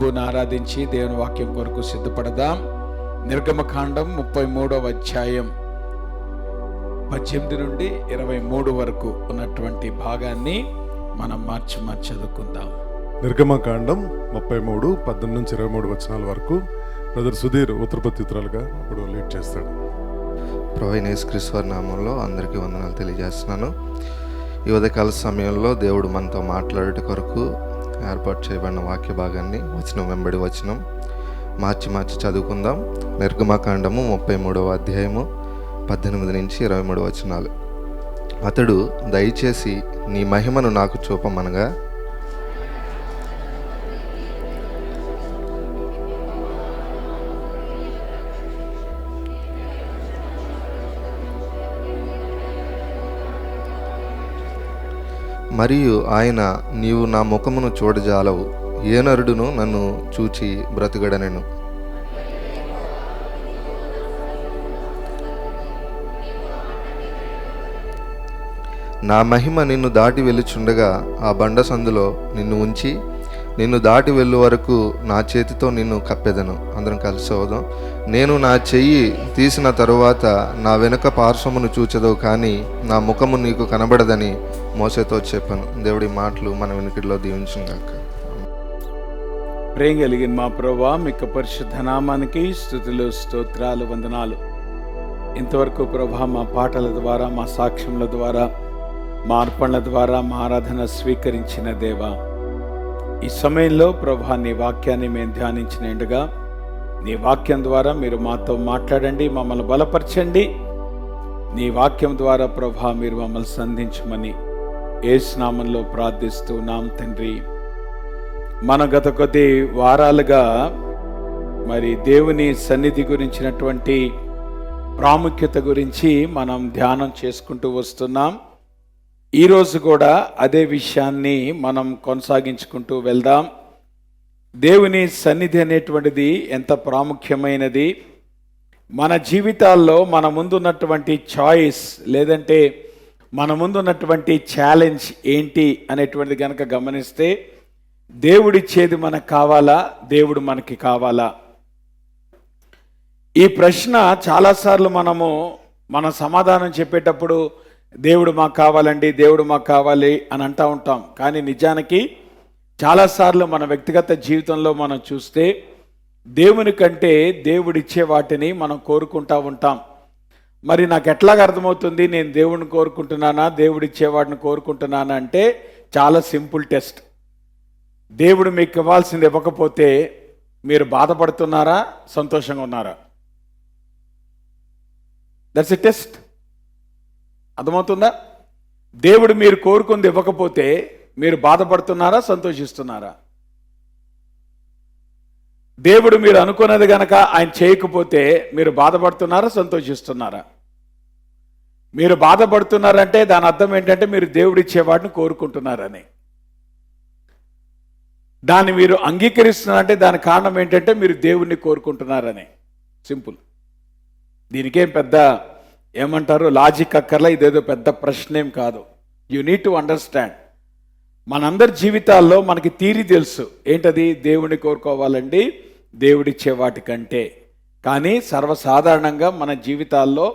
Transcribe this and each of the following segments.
ప్రభువుని ఆరాధించి దేవుని వాక్యం కొరకు సిద్ధపడదాం. నిర్గమకాండం 33వ అధ్యాయం 18 నుండి 23 వరకు ఉన్నటువంటి భాగాన్ని మనం మార్చి చదువుకుందాం. నిర్గమకాండం 33 18 నుంచి 23 వచనాల వరకు బ్రదర్ సుధీర్ ఉత్తరప్రత్యుత్తరాలుగా ఇప్పుడు లీడ్ చేస్తాడు. ప్రభువైన యేసుక్రీస్తు వారి నామంలో అందరికీ వందనాలు తెలియజేస్తున్నాను. ఈ ఉదయకాల సమయంలో దేవుడు మనతో మాట్లాడేట కొరకు ఏర్పాటు చేయబడిన వాక్య భాగాన్ని వచనం వెంబడి వచనం మార్చి చదువుకుందాం. నిర్గమకాండము 33వ అధ్యాయము 18 నుంచి 23 వచనాలు. అతడు, దయచేసి నీ మహిమను నాకు చూపమనగా, మరియు ఆయన, నీవు నా ముఖమును చూడజాలవు, ఏ నరుడును నన్ను చూచి బ్రతుకడనెను. నా మహిమ నిన్ను దాటి వెళ్ళుచుండగా ఆ బండ సందులో నిన్ను ఉంచి, నిన్ను దాటి వెళ్ళు వరకు నా చేతితో నిన్ను కప్పెదను. అందరం కలిసి చదువుదాం. నేను నా చెయ్యి తీసిన తరువాత నా వెనుక పార్శ్వమును చూచెదవు, కానీ నా ముఖము నీకు కనబడదని మోసేతో చెప్పాను. దేవుడి మాటలు మన వెనుకలో దీవించుగాక. ప్రేమ కలిగిన మా ప్రభువా, మీకు పరిశుద్ధ నామానికి స్తుతులు, స్తోత్రాలు, వందనాలు. ఇంతవరకు ప్రభా మా పాటల ద్వారా, మా సాక్ష్యముల ద్వారా, మా అర్పణల ద్వారా మా ఆరాధన స్వీకరించిన దేవా, ఈ సమయంలో ప్రభా నీ వాక్యాన్ని మేము ధ్యానించినట్టుగా నీ వాక్యం ద్వారా మీరు మాతో మాట్లాడండి, మమ్మల్ని బలపరచండి. నీ వాక్యం ద్వారా ప్రభా మీరు మమ్మల్ని సంధించమని యేసు నామంలో ప్రార్థిస్తున్నాం తండ్రి. మన గత కొద్ది వారాలుగా మరి దేవుని సన్నిధి గురించినటువంటి ప్రాముఖ్యత గురించి మనం ధ్యానం చేసుకుంటూ వస్తున్నాం. ఈరోజు కూడా అదే విషయాన్ని మనం కొనసాగించుకుంటూ వెళ్దాం. దేవుని సన్నిధి అనేటువంటిది ఎంత ప్రాముఖ్యమైనది, మన జీవితాల్లో మన ముందున్నటువంటి చాయిస్ లేదంటే మన ముందున్నటువంటి ఛాలెంజ్ ఏంటి అనేటువంటిది కనుక గమనిస్తే, దేవుడిచ్చేది మనకు కావాలా, దేవుడు మనకి కావాలా? ఈ ప్రశ్న చాలాసార్లు మన సమాధానం చెప్పేటప్పుడు దేవుడు మాకు కావాలండి, దేవుడు మాకు కావాలి అని అంటూ ఉంటాం. కానీ నిజానికి చాలాసార్లు మన వ్యక్తిగత జీవితంలో మనం చూస్తే దేవుని కంటే దేవుడిచ్చే వాటిని మనం కోరుకుంటూ ఉంటాం. మరి నాకు ఎట్లాగ అర్థమవుతుంది నేను దేవుడిని కోరుకుంటున్నానా, దేవుడిచ్చే వాటిని కోరుకుంటున్నానా అంటే చాలా సింపుల్ టెస్ట్. దేవుడు మీకు ఇవ్వాల్సింది ఇవ్వకపోతే మీరు బాధపడుతున్నారా, సంతోషంగా ఉన్నారా? That's a test. అర్థమవుతుందా? దేవుడు మీరు కోరుకుంది ఇవ్వకపోతే మీరు బాధపడుతున్నారా, సంతోషిస్తున్నారా? దేవుడు మీరు అనుకున్నది గనక ఆయన చేయకపోతే మీరు బాధపడుతున్నారా, సంతోషిస్తున్నారా? మీరు బాధపడుతున్నారంటే దాని అర్థం ఏంటంటే మీరు దేవుడిచ్చే వాటిని కోరుకుంటున్నారని. దాన్ని మీరు అంగీకరిస్తున్నారంటే దాని కారణం ఏంటంటే మీరు దేవుణ్ణి కోరుకుంటున్నారని. సింపుల్. దీనికేం పెద్ద ఏమంటారు లాజిక్ అక్కర్లా, ఇదేదో పెద్ద ప్రశ్న ఏం కాదు. You need to understand. మనందరి జీవితాల్లో మనకి తీరి తెలుసు ఏంటది, దేవుణ్ణి కోరుకోవాలండి దేవుడిచ్చే వాటికంటే. కానీ సర్వసాధారణంగా మన జీవితాల్లో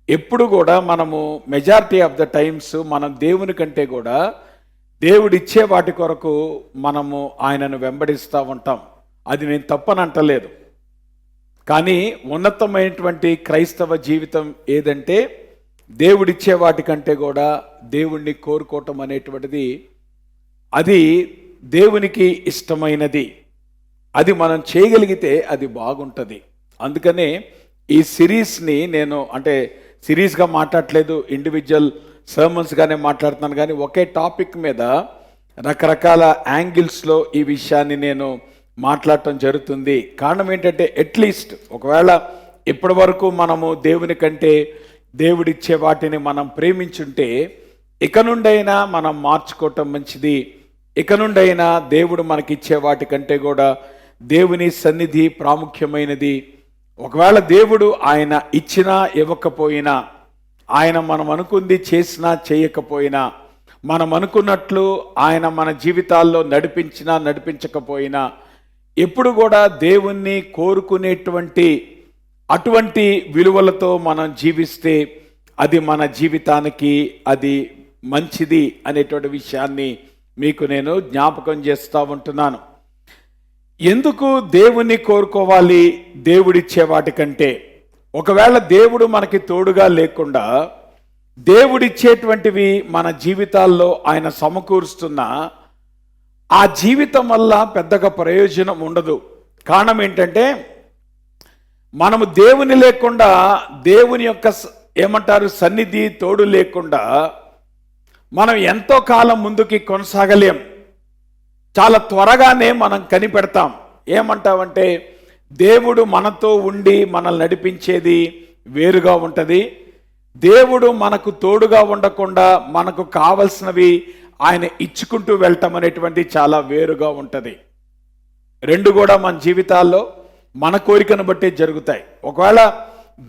ఎప్పుడు కూడా మనము మెజారిటీ ఆఫ్ ద టైమ్స్ మనం దేవుని కంటే కూడా దేవుడిచ్చే వాటి కొరకు మనము ఆయనను వెంబడిస్తూ ఉంటాం. అది నేను తప్పని అంటలేదు. కానీ ఉన్నతమైనటువంటి క్రైస్తవ జీవితం ఏదంటే దేవుడిచ్చే వాటికంటే కూడా దేవుణ్ణి కోరుకోవటం అనేటువంటిది అది దేవునికి ఇష్టమైనది. అది మనం చేయగలిగితే అది బాగుంటుంది. అందుకనే ఈ సిరీస్ని నేను సిరీస్గా మాట్లాడట్లేదు, ఇండివిజువల్ సర్మన్స్గానే మాట్లాడుతున్నాను. కానీ ఒకే టాపిక్ మీద రకరకాల యాంగిల్స్లో ఈ విషయాన్ని నేను మాట్లాడటం జరుగుతుంది. కారణం ఏంటంటే అట్లీస్ట్ ఒకవేళ ఇప్పటి వరకు మనము దేవుని కంటే దేవుడిచ్చే వాటిని మనం ప్రేమించుంటే ఇక నుండైనా మనం మార్చుకోవటం మంచిది. ఇక నుండైనా దేవుడు మనకిచ్చే వాటికంటే కూడా దేవుని సన్నిధి ప్రాముఖ్యమైనది. ఒకవేళ దేవుడు ఆయన ఇచ్చినా ఇవ్వకపోయినా, ఆయన మనం అనుకుంది చేసినా చేయకపోయినా, మనం అనుకున్నట్లు ఆయన మన జీవితాల్లో నడిపించినా నడిపించకపోయినా, ఎప్పుడు కూడా దేవుణ్ణి కోరుకునేటువంటి అటువంటి విలువలతో మనం జీవిస్తే అది మన జీవితానికి అది మంచిది అనేటువంటి విషయాన్ని మీకు నేను జ్ఞాపకం చేస్తూ ఉంటున్నాను. ఎందుకు దేవుణ్ణి కోరుకోవాలి దేవుడిచ్చే వాటికంటే? ఒకవేళ దేవుడు మనకి తోడుగా లేకుండా దేవుడిచ్చేటువంటివి మన జీవితాల్లో ఆయన సమకూరుస్తున్నా ఆ జీవితం వల్ల పెద్దగా ప్రయోజనం ఉండదు. కారణం ఏంటంటే మనము దేవుని లేకుండా, దేవుని యొక్క సన్నిధి తోడు లేకుండా మనం ఎంతో కాలం ముందుకి కొనసాగలేం. చాలా త్వరగానే మనం కనిపెడతాం. ఏమంటామంటే దేవుడు మనతో ఉండి మనల్ని నడిపించేది వేరుగా ఉంటుంది, దేవుడు మనకు తోడుగా ఉండకుండా మనకు కావలసినవి ఆయన ఇచ్చుకుంటూ వెళ్ళటం అనేటువంటి చాలా వేరుగా ఉంటుంది. రెండు కూడా మన జీవితాల్లో మన కోరికను బట్టే జరుగుతాయి. ఒకవేళ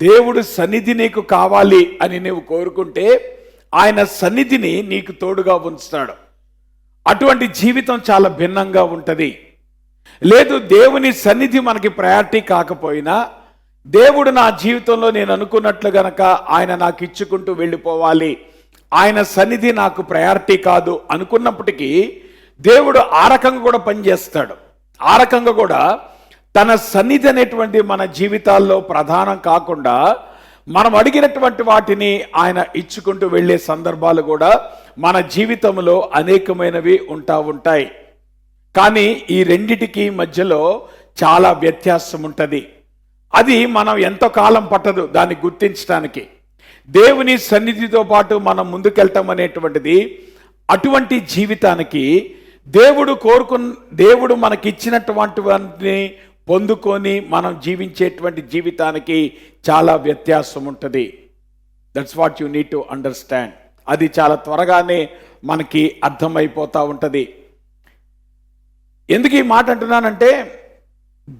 దేవుడు సన్నిధి నీకు కావాలి అని నువ్వు కోరుకుంటే ఆయన సన్నిధిని నీకు తోడుగా ఉంచుతాడు. అటువంటి జీవితం చాలా భిన్నంగా ఉంటుంది. లేదు, దేవుని సన్నిధి మనకి ప్రయారిటీ కాకపోయినా దేవుడు నా జీవితంలో నేను అనుకున్నట్లు గనక ఆయన నాకు ఇచ్చుకుంటూ వెళ్ళిపోవాలి, ఆయన సన్నిధి నాకు ప్రయారిటీ కాదు అనుకున్నప్పటికీ దేవుడు ఆ రకంగా కూడా పనిచేస్తాడు. ఆ రకంగా కూడా తన సన్నిధి అనేటువంటి మన జీవితాల్లో ప్రధానం కాకుండా మనం అడిగినటువంటి వాటిని ఆయన ఇచ్చుకుంటూ వెళ్ళే సందర్భాలు కూడా మన జీవితంలో అనేకమైనవి ఉంటాయి. కానీ ఈ రెండిటికి మధ్యలో చాలా వ్యత్యాసం ఉంటుంది. అది మనం ఎంతో కాలం పట్టదు దాన్ని గుర్తించడానికి. దేవుని సన్నిధితో పాటు మనం ముందుకెళ్ళటం అనేటువంటిది అటువంటి జీవితానికి దేవుడు మనకిచ్చినటువంటి పొందుకొని మనం జీవించేటువంటి జీవితానికి చాలా వ్యత్యాసం ఉంటుంది. That's what you need to understand. అది చాలా త్వరగానే మనకి అర్థమైపోతూ ఉంటుంది. ఎందుకు ఈ మాట అంటున్నానంటే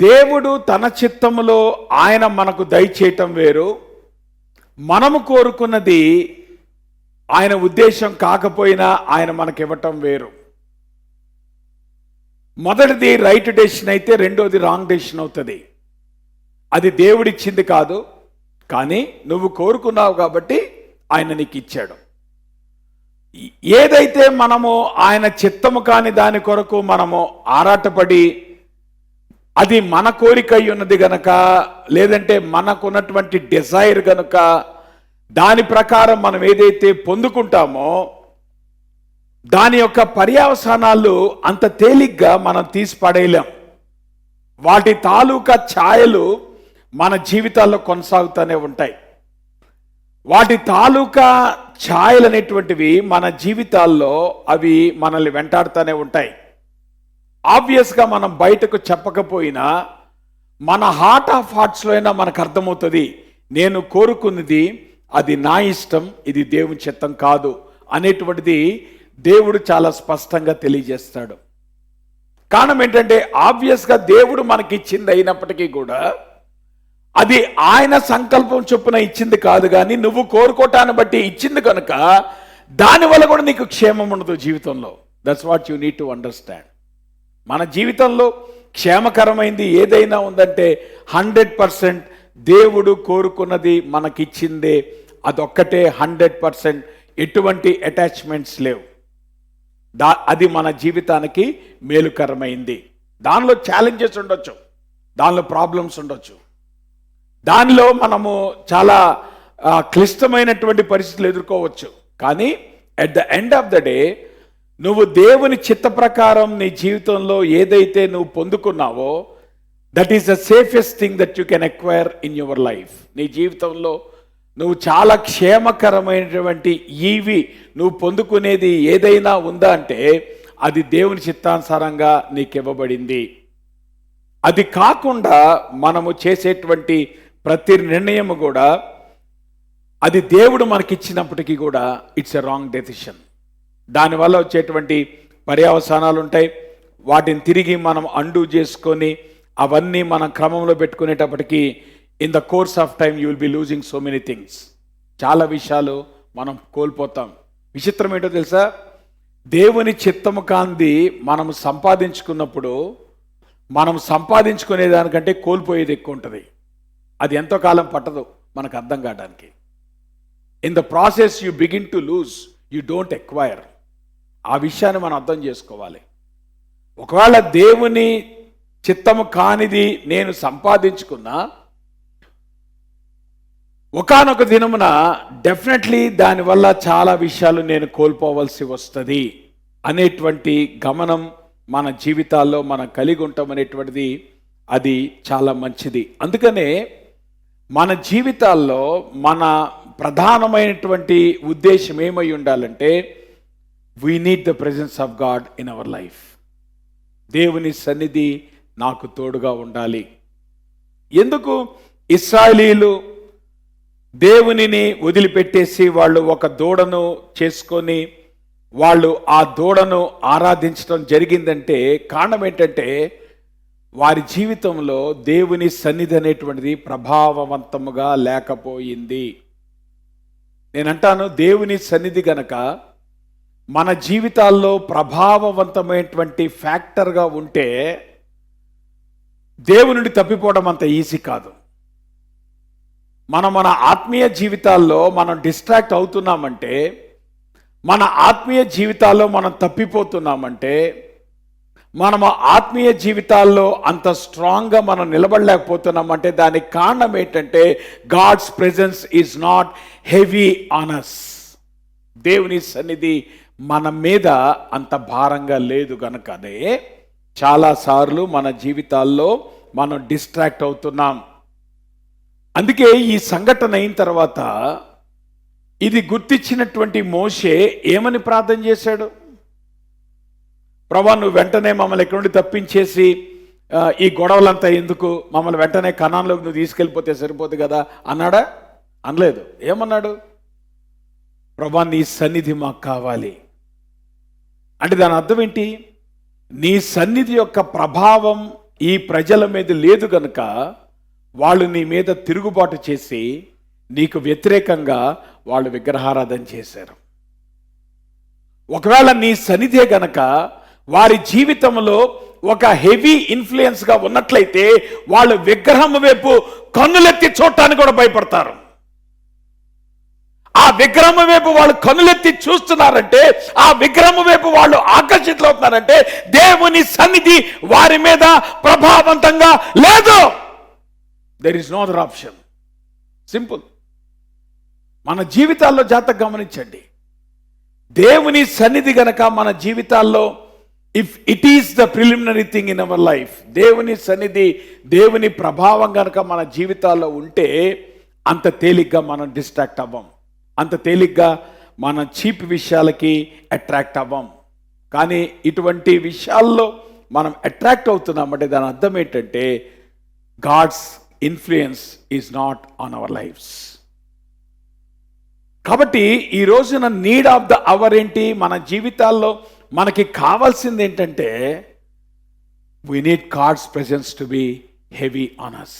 దేవుడు తన చిత్తములో ఆయన మనకు దయచేయటం వేరు, మనము కోరుకున్నది ఆయన ఉద్దేశం కాకపోయినా ఆయన మనకి ఇవ్వటం వేరు. మొదటిది రైట్ డెసిషన్ అయితే రెండోది రాంగ్ డెసిషన్ అవుతుంది. అది దేవుడిచ్చింది కాదు, కానీ నువ్వు కోరుకున్నావు కాబట్టి ఆయన నీకు ఇచ్చాడు. ఏదైతే మనము ఆయన చిత్తము కాని దాని కొరకు మనము ఆరాటపడి అది మన కోరిక అయి ఉన్నది గనక, లేదంటే మనకున్నటువంటి డిజైర్ గనుక దాని ప్రకారం మనం ఏదైతే పొందుకుంటామో దాని యొక్క పర్యవసానాలు అంత తేలిగ్గా మనం తీసి పడేయలేం. వాటి తాలూకా ఛాయలు మన జీవితాల్లో కొనసాగుతూనే ఉంటాయి. వాటి తాలూకా ఛాయలు అనేటువంటివి మన జీవితాల్లో అవి మనల్ని వెంటాడుతూనే ఉంటాయి. ఆబ్వియస్గా మనం బయటకు చెప్పకపోయినా మన హార్ట్ ఆఫ్ హార్ట్స్లో అయినా మనకు అర్థమవుతుంది, నేను కోరుకున్నది అది నా ఇష్టం, ఇది దేవుని చిత్తం కాదు అనేటువంటిది దేవుడు చాలా స్పష్టంగా తెలియజేస్తాడు. కారణం ఏంటంటే ఆబ్వియస్గా దేవుడు మనకిచ్చింది అయినప్పటికీ కూడా అది ఆయన సంకల్పం చొప్పున ఇచ్చింది కాదు, కానీ నువ్వు కోరుకోవటాన్ని బట్టి ఇచ్చింది కనుక దానివల్ల కూడా నీకు క్షేమం ఉండదు జీవితంలో. That's what you need to understand. మన జీవితంలో క్షేమకరమైంది ఏదైనా ఉందంటే 100% దేవుడు కోరుకున్నది మనకిచ్చిందే, అదొక్కటే 100%. ఎటువంటి అటాచ్మెంట్స్ లేవు. అది మన జీవితానికి మేలుకరమైంది. దానిలో ఛాలెంజెస్ ఉండొచ్చు, దానిలో ప్రాబ్లమ్స్ ఉండొచ్చు, దానిలో మనము చాలా క్లిష్టమైనటువంటి పరిస్థితులు ఎదుర్కోవచ్చు. కానీ at the end of the day నువ్వు దేవుని చిత్త ప్రకారం నీ జీవితంలో ఏదైతే నువ్వు పొందుకున్నావో that is the safest thing that you can acquire in your life. నీ జీవితంలో నువ్వు చాలా క్షేమకరమైనటువంటి నువ్వు పొందుకునేది ఏదైనా ఉందా అంటే అది దేవుని చిత్తానుసారంగా నీకు ఇవ్వబడింది. అది కాకుండా మనము చేసేటువంటి ప్రతి నిర్ణయం కూడా అది దేవుడు మనకిచ్చినప్పటికీ కూడా ఇట్స్ ఎ రాంగ్ డెసిషన్. దానివల్ల వచ్చేటువంటి పర్యవసానాలు ఉంటాయి. వాటిని తిరిగి మనం అండూ చేసుకొని అవన్నీ మనం క్రమంలో పెట్టుకునేటప్పటికీ in the course of time you will be losing so many things. చాలా విషయాలు మనం కోల్పోతాం. విచిత్రం ఏంటో తెలుసా, దేవుని చిత్తము కాంది మనము సంపాదించుకున్నప్పుడు మనం సంపాదించుకునే దానికంటే కోల్పోయేది ఎక్కువ ఉంటుంది. అది ఎంతో కాలం పట్టదు మనకు అర్థం కావడానికి. In the process you begin to lose, you don't acquire. ఆ విషయాన్ని మనం అర్థం చేసుకోవాలి. ఒకవేళ దేవుని చిత్తము కానిది నేను సంపాదించుకున్నా, ఒకానొక దినమున డెఫినెట్లీ దానివల్ల చాలా విషయాలు నేను కోల్పోవలసి వస్తుంది అనేటువంటి గమనం మన జీవితాల్లో మనం కలిగి ఉంటాం అనేటువంటిది అది చాలా మంచిది. అందుకనే మన జీవితాల్లో మన ప్రధానమైనటువంటి ఉద్దేశం ఏమై ఉండాలంటే, we need the presence of God in our life. దేవుని సన్నిధి నాకు తోడుగా ఉండాలి. ఎందుకు ఇశ్రాయేలీయులు దేవునిని వదిలిపెట్టేసి వాళ్ళు ఒక దూడను చేసుకొని వాళ్ళు ఆ దూడను ఆరాధించడం జరిగిందంటే కారణం ఏంటంటే, వారి జీవితంలో దేవుని సన్నిధి అనేటువంటిది ప్రభావవంతముగా లేకపోయింది. నేనంటాను, దేవుని సన్నిధి గనక మన జీవితాల్లో ప్రభావవంతమైనటువంటి ఫ్యాక్టర్గా ఉంటే దేవుని తప్పిపోవడం అంత ఈజీ కాదు. మన ఆత్మీయ జీవితాల్లో మనం డిస్ట్రాక్ట్ అవుతున్నామంటే, మన ఆత్మీయ జీవితాల్లో మనం తప్పిపోతున్నామంటే, మనం ఆత్మీయ జీవితాల్లో అంత స్ట్రాంగ్గా మనం నిలబడలేకపోతున్నామంటే దానికి కారణం ఏంటంటే, God's presence is not heavy on us. దేవుని సన్నిధి మన మీద అంత భారంగా లేదు కనుకనే చాలాసార్లు మన జీవితాల్లో మనం డిస్ట్రాక్ట్ అవుతున్నాం. అందుకే ఈ సంఘటన అయిన తర్వాత ఇది గుర్తించినటువంటి మోషే ఏమని ప్రార్థన చేశాడు? ప్రభువా, నువ్వు వెంటనే మమ్మల్ని ఎక్కడి నుండి తప్పించేసి ఈ గొడవలంతా ఎందుకు, మమ్మల్ని వెంటనే కనాన్లోకి నువ్వు తీసుకెళ్ళిపోతే సరిపోదు కదా అన్నాడా? అనలేదు. ఏమన్నాడు? ప్రభువా, నీ సన్నిధి మాకు కావాలి. అంటే దాని అర్థం ఏంటి? నీ సన్నిధి యొక్క ప్రభావం ఈ ప్రజల మీద లేదు గనుక వాళ్ళు నీ మీద తిరుగుబాటు చేసి నీకు వ్యతిరేకంగా వాళ్ళు విగ్రహారాధన చేశారు. ఒకవేళ నీ సన్నిధే గనక వారి జీవితంలో ఒక హెవీ ఇన్ఫ్లుయెన్స్గా ఉన్నట్లయితే వాళ్ళు విగ్రహం వైపు కన్నులెత్తి చూడటానికి కూడా భయపడతారు. ఆ విగ్రహం వైపు వాళ్ళు కన్నులెత్తి చూస్తున్నారంటే, ఆ విగ్రహం వైపు వాళ్ళు ఆకర్షితులవుతున్నారంటే దేవుని సన్నిధి వారి మీద ప్రభావవంతంగా లేదు. There is no other option. Simple. మన జీవితాల్లో జాగ్రత్తగా గమనించండి. దేవుని సన్నిధి గనక మన జీవితాల్లో, if it is the preliminary thing in our life, దేవుని సన్నిధి, దేవుని ప్రభావం గనక మన జీవితాల్లో ఉంటే అంత తేలిగ్గా మనం డిస్ట్రాక్ట్ అవ్వం, అంత తేలిగ్గా మన చీప్ విషయాలకి అట్రాక్ట్ అవ్వం. కానీ ఇటువంటి విషయాల్లో మనం అట్రాక్ట్ అవుతున్నామంటే దాని అర్థం ఏంటంటే, God's influence is not on our lives. కాబట్టి ఈ రోజున నీడ్ ఆఫ్ ద అవర్ ఏంటి? మన జీవితాల్లో మనకి కావాల్సింది ఏంటంటే, we need God's presence to be heavy on us.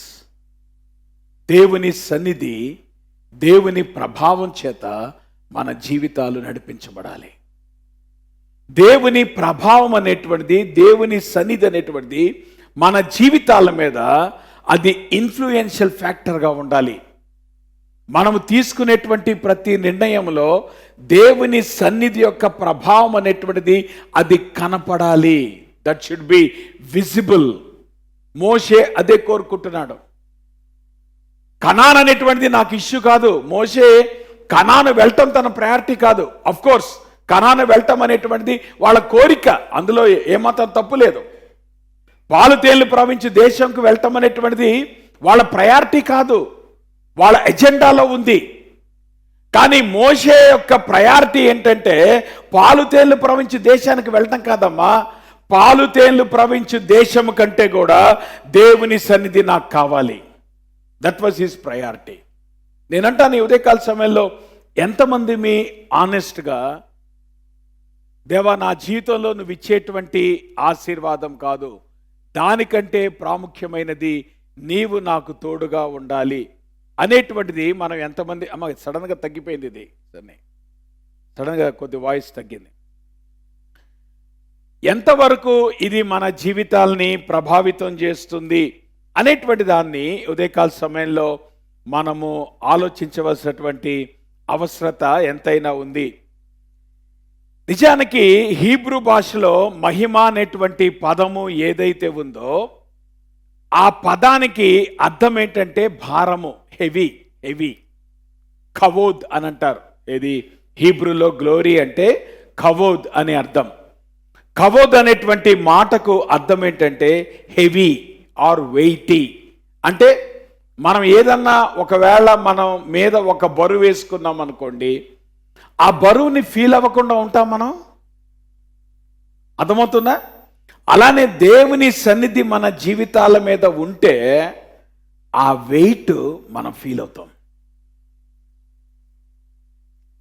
దేవుని సన్నిధి, దేవుని ప్రభావం చేత మన జీవితాలు నడిపించబడాలి. దేవుని ప్రభావం అనేటువంటిది, దేవుని సన్నిధి అనేటువంటిది మన జీవితాల మీద అది ఇన్ఫ్లుయెన్షియల్ ఫ్యాక్టర్గా ఉండాలి. మనము తీసుకునేటువంటి ప్రతి నిర్ణయంలో దేవుని సన్నిధి యొక్క ప్రభావం అనేటువంటిది అది కనపడాలి. That should be visible. Moshe అదే కోరుకుంటున్నాడు. కనాన్ అనేటువంటిది నాకు ఇష్యూ కాదు. మోషే కనాను వెళ్ళటం తన ప్రయారిటీ కాదు. అఫ్ కోర్స్ కనాను వెళ్ళటం అనేటువంటిది వాళ్ళ కోరిక, అందులో ఏమాత్రం తప్పు లేదు. పాలు తేళ్లు ప్రవహించే దేశంకు వెళ్ళటం అనేటువంటిది వాళ్ళ ప్రయారిటీ కాదు, వాళ్ళ ఎజెండాలో ఉంది. కానీ మోషే యొక్క ప్రయారిటీ ఏంటంటే, పాలు తేళ్లు ప్రవహించే దేశానికి వెళ్ళటం కాదమ్మా, పాలు తేళ్లు ప్రవహించే దేశం కంటే కూడా దేవుని సన్నిధి నాకు కావాలి. That was his priority. నేనంటాను, ఈ ఉదయకాల సమయంలో ఎంతమంది మీ ఆనెస్ట్గా, దేవా నా జీవితంలో నువ్వు ఇచ్చేటువంటి ఆశీర్వాదం కాదు, దానికంటే ప్రాముఖ్యమైనది నీవు నాకు తోడుగా ఉండాలి అనేటువంటిది మనం ఎంతమంది? అమ్మ సడన్గా తగ్గిపోయింది, ఇది సడన్గా కొద్ది వాయిస్ తగ్గింది. ఎంతవరకు ఇది మన జీవితాల్ని ప్రభావితం చేస్తుంది అనేటువంటి దాన్ని ఉదయకాల సమయంలో మనము ఆలోచించవలసినటువంటి అవసరత ఎంతైనా ఉంది. నిజానికి హీబ్రూ భాషలో మహిమ అనేటువంటి పదము ఏదైతే ఉందో ఆ పదానికి అర్థం ఏంటంటే భారము, హెవీ. కవోద్ అని అంటారు. ఇది హీబ్రూలో గ్లోరీ అంటే కవోద్ అని అర్థం. కవోద్ అనేటువంటి మాటకు అర్థం ఏంటంటే హెవీ ఆర్ వెయిటీ. అంటే మనం ఏదన్నా ఒకవేళ మనం మీద ఒక బరువు వేసుకున్నాం అనుకోండి, ఆ బరువుని ఫీల్ అవ్వకుండా ఉంటాం మనం. అర్థమవుతుందా? అలానే దేవుని సన్నిధి మన జీవితాల మీద ఉంటే ఆ వెయిట్ మనం ఫీల్ అవుతాం.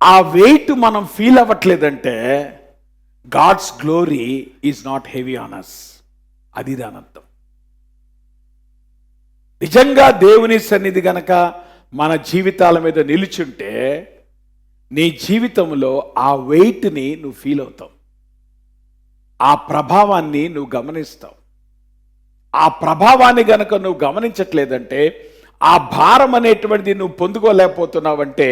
ఆ వెయిట్ మనం ఫీల్ అవ్వట్లేదంటే God's glory is not heavy on us. అది దాని అర్థం. నిజంగా దేవుని సన్నిధి గనక మన జీవితాల మీద నిలుచుంటే నీ జీవితంలో ఆ వెయిట్ని నువ్వు ఫీల్ అవుతావు, ఆ ప్రభావాన్ని నువ్వు గమనిస్తావు. ఆ ప్రభావాన్ని గనక నువ్వు గమనించట్లేదంటే, ఆ భారం అనేటువంటిది నువ్వు పొందుకోలేకపోతున్నావంటే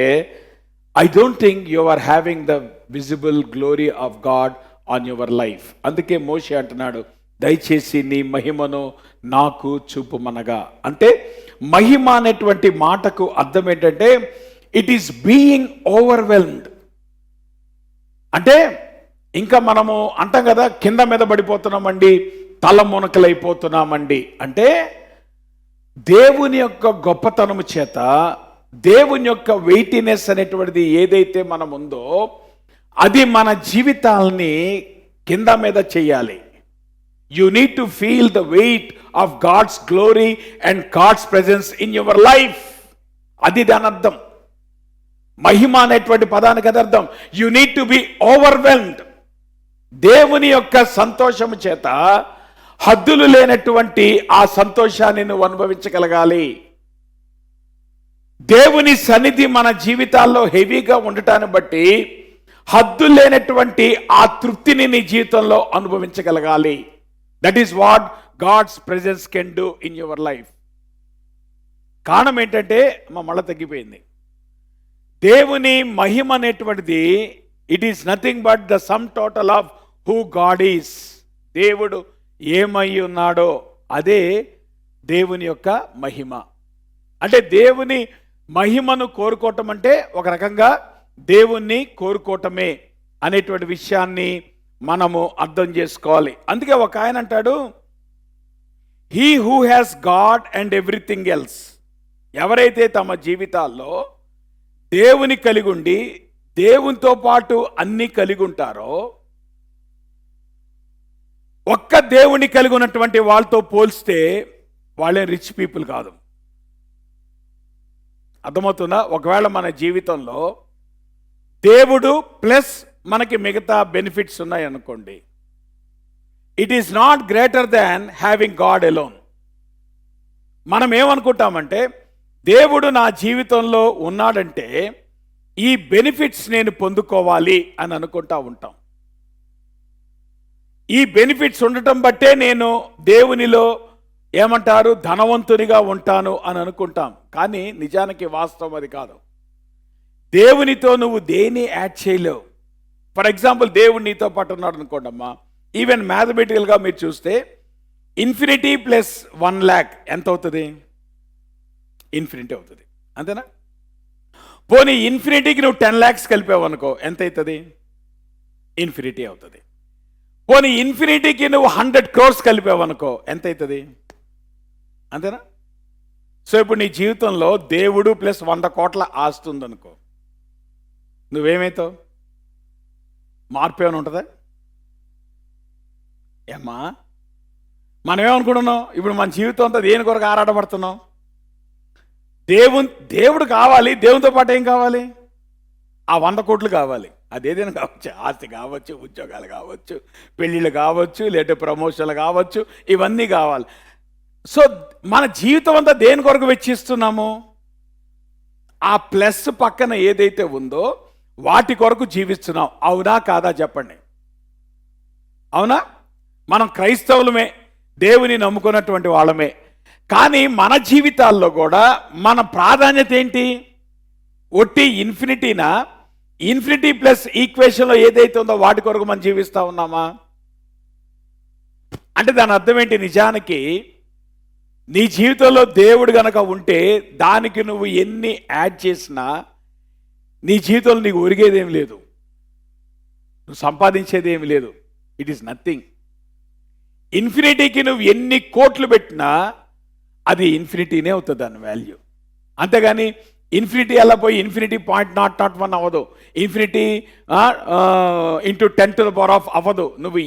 I don't think you are having the visible glory of God on your life. అందుకే మోషే అంటున్నాడు, దయచేసి నీ మహిమను నాకు చూపుమనగా. అంటే మహిమ అనేటువంటి మాటకు అర్థం ఏంటంటే ఇట్ ఈస్ బీయింగ్ ఓవర్వెల్మ్డ్. అంటే ఇంకా మనము అంటాం కదా, కింద మీద పడిపోతున్నామండి, తల మునకలైపోతున్నామండి. అంటే దేవుని యొక్క గొప్పతనము చేత, దేవుని యొక్క వెయిటినెస్ అనేటువంటిది ఏదైతే మనం ఉందో అది మన జీవితాలని కింద మీద చేయాలి. You need to feel the weight of God's glory and God's presence in your life. అది దాని అర్థం. మహిమ అనేటువంటి పదానికి అది అర్థం. You need to be overwhelmed. దేవుని యొక్క సంతోషము చేత హద్దులు లేనటువంటి ఆ సంతోషాన్ని నువ్వు అనుభవించగలగాలి. దేవుని సన్నిధి మన జీవితాల్లో హెవీగా ఉండటాన్ని బట్టి హద్దు లేనటువంటి ఆ తృప్తిని నీ జీవితంలో అనుభవించగలగాలి. That is what God's presence can do in your life. కారణం ఏంటంటే మళ్ళీ తగ్గిపోయింది. దేవుని మహిమ అనేటువంటిది it is nothing but the sum total of who God is. దేవుడు ఏమై ఉన్నాడో అదే దేవుని యొక్క మహిమ. అంటే దేవుని మహిమను కోరుకోవటం అంటే ఒక రకంగా దేవుణ్ణి కోరుకోవటమే అనేటువంటి విషయాన్ని మనము అర్థం చేసుకోవాలి. అందుకే ఒక ఆయన అంటాడు, he who has God and everything else. ఎవరైతే తమ జీవితాల్లో దేవుని కలిగి ఉండి దేవునితో పాటు అన్ని కలిగి ఉంటారో, ఒక్క దేవుని కలిగి ఉన్నటువంటి వాళ్ళతో పోల్స్తే వాళ్ళే రిచ్ పీపుల్ కాదు. అర్థమవుతుందా? ఒకవేళ మన జీవితంలో దేవుడు ప్లస్ మనకి మిగతా బెనిఫిట్స్ ఉన్నాయనుకోండి, it is not greater than having God alone. మనం ఏమనుకుంటామంటే దేవుడు నా జీవితంలో ఉన్నాడంటే ఈ బెనిఫిట్స్ నేను పొందుకోవాలి అని అనుకుంటా ఉంటాం. ఈ బెనిఫిట్స్ ఉండటం బట్టే నేను దేవునిలో ఏమంటారు ధనవంతునిగా ఉంటాను అని అనుకుంటాం. కానీ నిజానికి వాస్తవం అది కాదు. దేవునితో నువ్వు దేన్ని యాడ్ చేయలేవు. ఫర్ ఎగ్జాంపుల్, దేవుడు నీతో పాటు ఉన్నాడు అనుకోండి అమ్మా, ఈవెన్ మ్యాథమెటికల్గా మీరు చూస్తే ఇన్ఫినిటీ ప్లస్ 1 lakh ఎంత అవుతుంది? ఇన్ఫినిటీ అవుతుంది, అంతేనా? పోనీ ఇన్ఫినిటీకి నువ్వు 10 lakhs కలిపావు అనుకో, ఎంత అవుతుంది? ఇన్ఫినిటీ అవుతుంది. పోనీ ఇన్ఫినిటీకి నువ్వు 100 crores కలిపావు అనుకో, ఎంత అవుతుంది? అంతేనా? సో ఇప్పుడు నీ జీవితంలో దేవుడు ప్లస్ 100 కోట్ల ఆస్తి ఉందనుకో, నువ్వేమవుతావు? మార్పు ఏమైనా ఉంటుందా? ఏమ్మా, మనం ఏమనుకుంటున్నాం? ఇప్పుడు మన జీవితం అంతా దేని కొరకు ఆరాటపడుతున్నాం? దేవుడు కావాలి. దేవునితో పాటు ఏం కావాలి? ఆ 100 కోట్లు కావాలి. అదేదైనా కావచ్చు, ఆస్తి కావచ్చు, ఉద్యోగాలు కావచ్చు, పెళ్ళిళ్ళు కావచ్చు, లేదా ప్రమోషన్లు కావచ్చు, ఇవన్నీ కావాలి. సో మన జీవితం అంతా దేని కొరకు వెచ్చిస్తున్నాము? ఆ ప్లస్ పక్కన ఏదైతే ఉందో వాటి కొరకు జీవిస్తున్నాం. అవునా కాదా చెప్పండి? అవునా? మనం క్రైస్తవులమే, దేవుని నమ్ముకున్నటువంటి వాళ్ళమే. కానీ మన జీవితాల్లో కూడా మన ప్రాధాన్యత ఏంటి? ఒట్టి ఇన్ఫినిటీనా? ఇన్ఫినిటీ ప్లస్ ఈక్వేషన్లో ఏదైతే ఉందో వాటి కొరకు మనం జీవిస్తూ ఉన్నామా? అంటే దాని అర్థం ఏంటి? నిజానికి నీ జీవితంలో దేవుడు గనక ఉంటే దానికి నువ్వు ఎన్ని యాడ్ చేసినా నీ జీవితంలో నీకు ఒరిగేదేమి లేదు, నువ్వు సంపాదించేది ఏమి లేదు. It is nothing. ఇన్ఫినిటీకి నువ్వు ఎన్ని కోట్లు పెట్టినా అది ఇన్ఫినిటీనే అవుతుంది దాని వాల్యూ. అంతేగాని ఇన్ఫినిటీ ఎలా పోయి ఇన్ఫినిటీ .0.1 అవ్వదు, ఇన్ఫినిటీ ఇంటూ 10⁻⁴ అవ్వదు. నువ్వు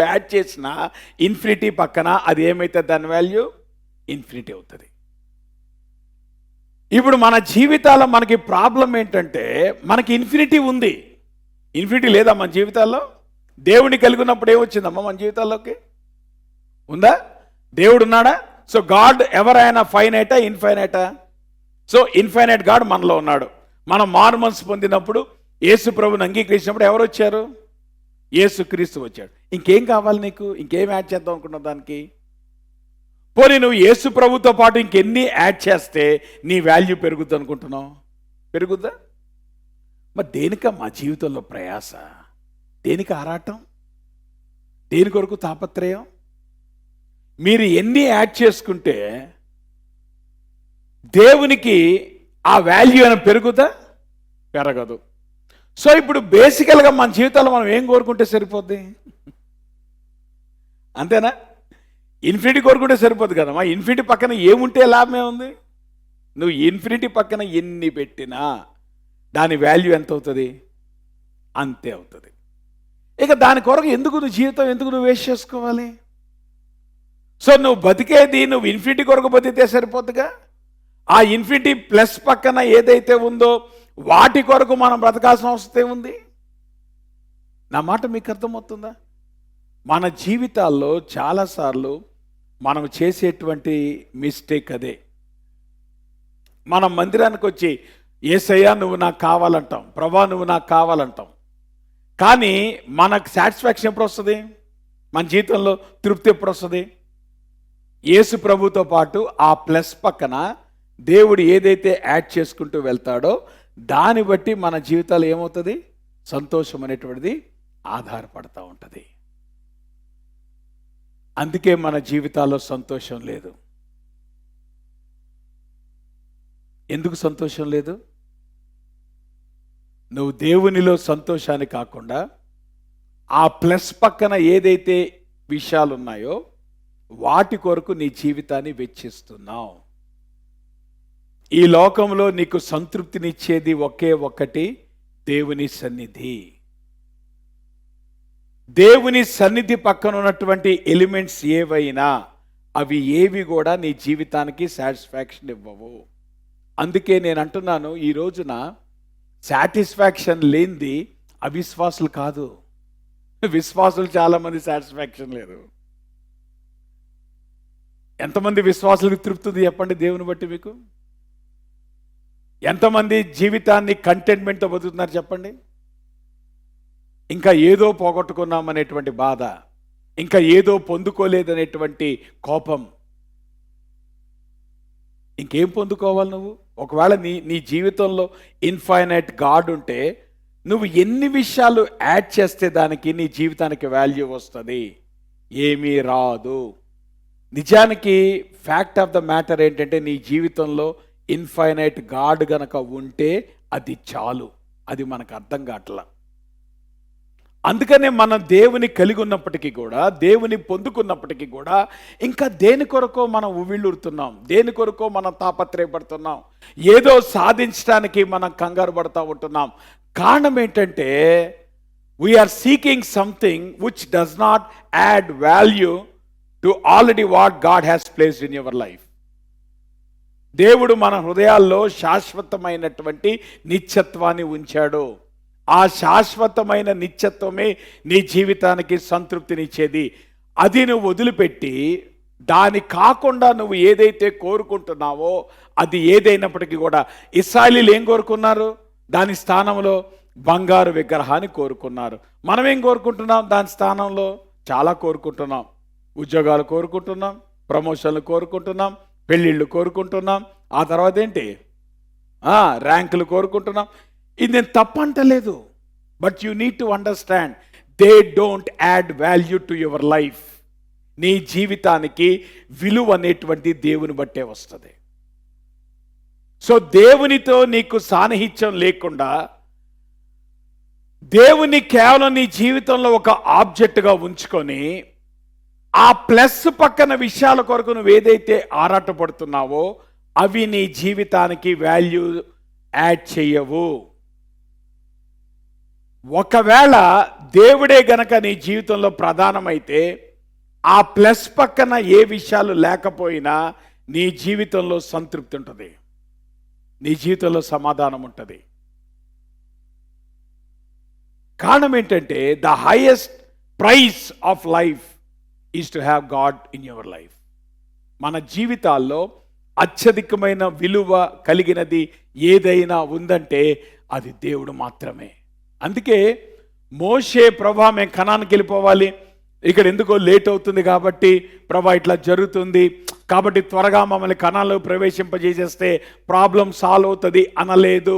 యాడ్ చేసినా ఇన్ఫినిటీ పక్కన అది ఏమైతుంది? దాని వాల్యూ ఇన్ఫినిటీ అవుతుంది. ఇప్పుడు మన జీవితాల్లో మనకి ప్రాబ్లం ఏంటంటే మనకి ఇన్ఫినిటీ ఉంది, ఇన్ఫినిటీ లేదా మన జీవితాల్లో? దేవుడిని కలిగి ఉన్నప్పుడు ఏమొచ్చిందమ్మా మన జీవితాల్లోకి? ఉందా? దేవుడు ఉన్నాడా? సో గాడ్ ఎవరైనా ఫైనైటా ఇన్ఫైనైటా? సో ఇన్ఫైనైట్ గాడ్ మనలో ఉన్నాడు. మనం మారుమనసు పొందినప్పుడు యేసు ప్రభుని అంగీకరించినప్పుడు ఎవరు వచ్చారు? యేసు క్రీస్తు వచ్చాడు. ఇంకేం కావాలి నీకు? ఇంకేం యాడ్ చేద్దాం అనుకున్నావు దానికి? పోనీ నువ్వు యేసు ప్రభుతో పాటు ఇంకెన్ని యాడ్ చేస్తే నీ వాల్యూ పెరుగుద్ది అనుకుంటున్నావు? పెరుగుద్దా? మరి దేనిక మా జీవితంలో ప్రయాస? దేనికి ఆరాటం? దేని కొరకు తాపత్రయం? మీరు ఎన్ని యాడ్ చేసుకుంటే దేవునికి ఆ వాల్యూ అని పెరుగుదా? పెరగదు. సో ఇప్పుడు బేసికల్గా మన జీవితాల్లో మనం ఏం కోరుకుంటే సరిపోద్ది? అంతేనా? ఇన్ఫినిటీ కోరుకుంటే సరిపోదు కదమ్మా. ఇన్ఫినిటీ పక్కన ఏముంటే లాభమే ఉంది? నువ్వు ఇన్ఫినిటీ పక్కన ఎన్ని పెట్టినా దాని వాల్యూ ఎంత అవుతుంది? అంతే అవుతుంది. ఇక దాని కొరకు ఎందుకు నువ్వు జీవితం ఎందుకు నువ్వు వేస్ట్ చేసుకోవాలి? సో నువ్వు బతికేది నువ్వు ఇన్ఫినిటీ కొరకు బతికితే సరిపోతుందిగా. ఆ ఇన్ఫినిటీ ప్లస్ పక్కన ఏదైతే ఉందో వాటి కొరకు మనం బ్రతకాల్సిన అవసరం ఉంది. నా మాట మీకు అర్థమవుతుందా? మన జీవితాల్లో చాలాసార్లు మనం చేసేటువంటి మిస్టేక్ అదే. మనం మందిరానికి వచ్చి యేసయ్యా నువ్వు నాకు కావాలంటాం, ప్రభా నువ్వు నాకు కావాలంటాం. కానీ మనకు సాటిస్ఫాక్షన్ ఎప్పుడు వస్తుంది? మన జీవితంలో తృప్తి ఎప్పుడు వస్తుంది? యేసు ప్రభుతో పాటు ఆ ప్లస్ పక్కన దేవుడు ఏదైతే యాడ్ చేసుకుంటూ వెళ్తాడో దాన్ని బట్టి మన జీవితాలు ఏమవుతుంది? సంతోషం అనేటువంటిది ఆధారపడతా ఉంటుంది. అందుకే మన జీవితాల్లో సంతోషం లేదు. ఎందుకు సంతోషం లేదు? నువ్వు దేవునిలో సంతోషాన్ని కాకుండా ఆ ప్లస్ పక్కన ఏదైతే విషయాలు ఉన్నాయో వాటి కొరకు నీ జీవితాన్ని వెచ్చిస్తున్నావు. ఈ లోకంలో నీకు సంతృప్తినిచ్చేది ఒకే ఒక్కటి, దేవుని సన్నిధి. దేవుని సన్నిధి పక్కన ఉన్నటువంటి ఎలిమెంట్స్ ఏవైనా అవి ఏవి కూడా నీ జీవితానికి సాటిస్ఫాక్షన్ ఇవ్వవు. అందుకే నేను అంటున్నాను, ఈ రోజున సాటిస్ఫాక్షన్ లేనిది అవిశ్వాసులు కాదు, విశ్వాసులు చాలామంది సాటిస్ఫాక్షన్ లేదు. ఎంతమంది విశ్వాసులకు తృప్తి ఉంది చెప్పండి దేవుని బట్టి? మీకు ఎంతమంది జీవితాన్ని కంటెంట్మెంట్తో బతుకుతున్నారు చెప్పండి? ఇంకా ఏదో పోగొట్టుకున్నామనేటువంటి బాధ, ఇంకా ఏదో పొందుకోలేదనేటువంటి కోపం. ఇంకేం పొందుకోవాలి నువ్వు? ఒకవేళ నీ జీవితంలో ఇన్ఫైనైట్ గాడ్ ఉంటే నువ్వు ఎన్ని విషయాలు యాడ్ చేస్తే దానికి నీ జీవితానికి వాల్యూ వస్తుంది? ఏమీ రాదు. నిజానికి ఫ్యాక్ట్ ఆఫ్ ద మ్యాటర్ ఏంటంటే నీ జీవితంలో ఇన్ఫైనైట్ గాడ్ గనక ఉంటే అది చాలు. అది మనకు అర్థం కావట్లా. అందుకనే మనం దేవుని కలిగి ఉన్నప్పటికీ కూడా, దేవుని పొందుకున్నప్పటికీ కూడా ఇంకా దేని కొరకో మనం ఉవ్విళ్ళూరుతున్నాం, దేని కొరకో మనం తాపత్రయపడుతున్నాం, ఏదో సాధించడానికి మనం కంగారు పడుతూ ఉంటున్నాం. కారణం ఏంటంటే we are seeking something which does not add value to already what God has placed in your life. దేవుడు మన హృదయాల్లో శాశ్వతమైనటువంటి నిత్యత్వాన్ని ఉంచాడు. ఆ శాశ్వతమైన నిత్యత్వమే నీ జీవితానికి సంతృప్తినిచ్చేది. అది నువ్వు వదిలిపెట్టి దాని కాకుండా నువ్వు ఏదైతే కోరుకుంటున్నావో అది ఏదైనప్పటికీ కూడా, ఇశ్రాయేలీయులు ఏం కోరుకున్నారు? దాని స్థానంలో బంగారు విగ్రహాన్ని కోరుకున్నారు. మనం ఏం కోరుకుంటున్నాం? దాని స్థానంలో చాలా కోరుకుంటున్నాం. ఉద్యోగాలు కోరుకుంటున్నాం, ప్రమోషన్లు కోరుకుంటున్నాం, పెళ్ళిళ్ళు కోరుకుంటున్నాం, ఆ తర్వాత ఏంటి ర్యాంకులు కోరుకుంటున్నాం. ఇది నేను తప్పంటలేదు, but you need to understand they don't add value to your life. నీ జీవితానికి విలువ అనేటువంటి దేవుని బట్టే వస్తుంది. సో దేవునితో నీకు సాన్నిహిత్యం లేకుండా, దేవుని కేవలం నీ జీవితంలో ఒక ఆబ్జెక్ట్గా ఉంచుకొని, ఆ ప్లస్ పక్కన విషయాల కొరకు నువ్వు ఏదైతే ఆరాటపడుతున్నావో అవి నీ జీవితానికి వాల్యూ యాడ్ చేయవు. ఒకవేళ దేవుడే గనక నీ జీవితంలో ప్రధానమైతే, ఆ ప్లస్ పక్కన ఏ విషయాలు లేకపోయినా నీ జీవితంలో సంతృప్తి ఉంటుంది, నీ జీవితంలో సమాధానం ఉంటుంది. కారణం ఏంటంటే the highest price of life is to have God in your life. మన జీవితాల్లో అత్యధికమైన విలువ కలిగినది ఏదైనా ఉందంటే అది దేవుడు మాత్రమే. అందుకే మోషే, ప్రభా మేము కనానికి వెళ్ళిపోవాలి, ఇక్కడ ఎందుకో లేట్ అవుతుంది కాబట్టి ప్రభా ఇట్లా జరుగుతుంది కాబట్టి త్వరగా మమ్మల్ని కణాల్లో ప్రవేశింపజేసేస్తే ప్రాబ్లం సాల్వ్ అవుతుంది అనలేదు.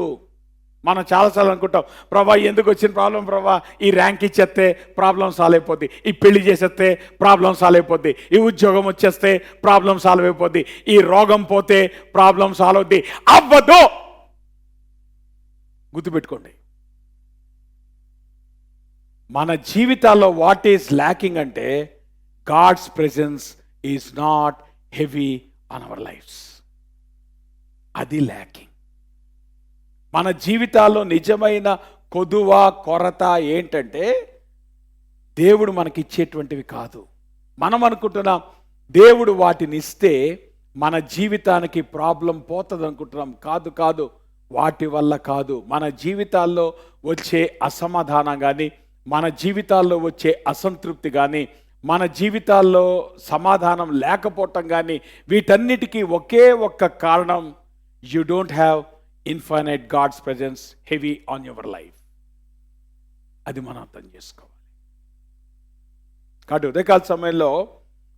మనం చాలాసార్లు అనుకుంటాం, ప్రభా ఎందుకు వచ్చిన ప్రాబ్లం, ప్రభా ఈ ర్యాంక్ ఇచ్చేస్తే ప్రాబ్లం సాల్వ్ అయిపోద్ది, ఈ పెళ్లి చేసేస్తే ప్రాబ్లం సాల్వ్ అయిపోద్ది, ఈ ఉద్యోగం వచ్చేస్తే ప్రాబ్లం సాల్వ్ అయిపోద్ది, ఈ రోగం పోతే ప్రాబ్లం సాల్వ్ అవుద్ది. అవ్వదు. గుర్తుపెట్టుకోండి, మన జీవితాల్లో వాట్ ఈస్ ల్యాకింగ్ అంటే God's presence is not heavy on our lives. అది ల్యాకింగ్. మన జీవితాల్లో నిజమైన కొదువ, కొరత ఏంటంటే దేవుడు మనకి ఇచ్చేటువంటివి కాదు. మనం అనుకుంటున్నాం దేవుడు వాటిని ఇస్తే మన జీవితానికి ప్రాబ్లం పోతుంది అనుకుంటున్నాం. కాదు కాదు, వాటి వల్ల కాదు. మన జీవితాల్లో వచ్చే అసమాధానం కానీ, మన జీవితాల్లో వచ్చే అసంతృప్తి కానీ, మన జీవితాల్లో సమాధానం లేకపోవటం కానీ, వీటన్నిటికీ ఒకే ఒక్క కారణం, you don't have infinite God's presence heavy on your life. అది మనం అర్థం చేసుకోవాలి. కాబట్టి ఉదయకాల సమయంలో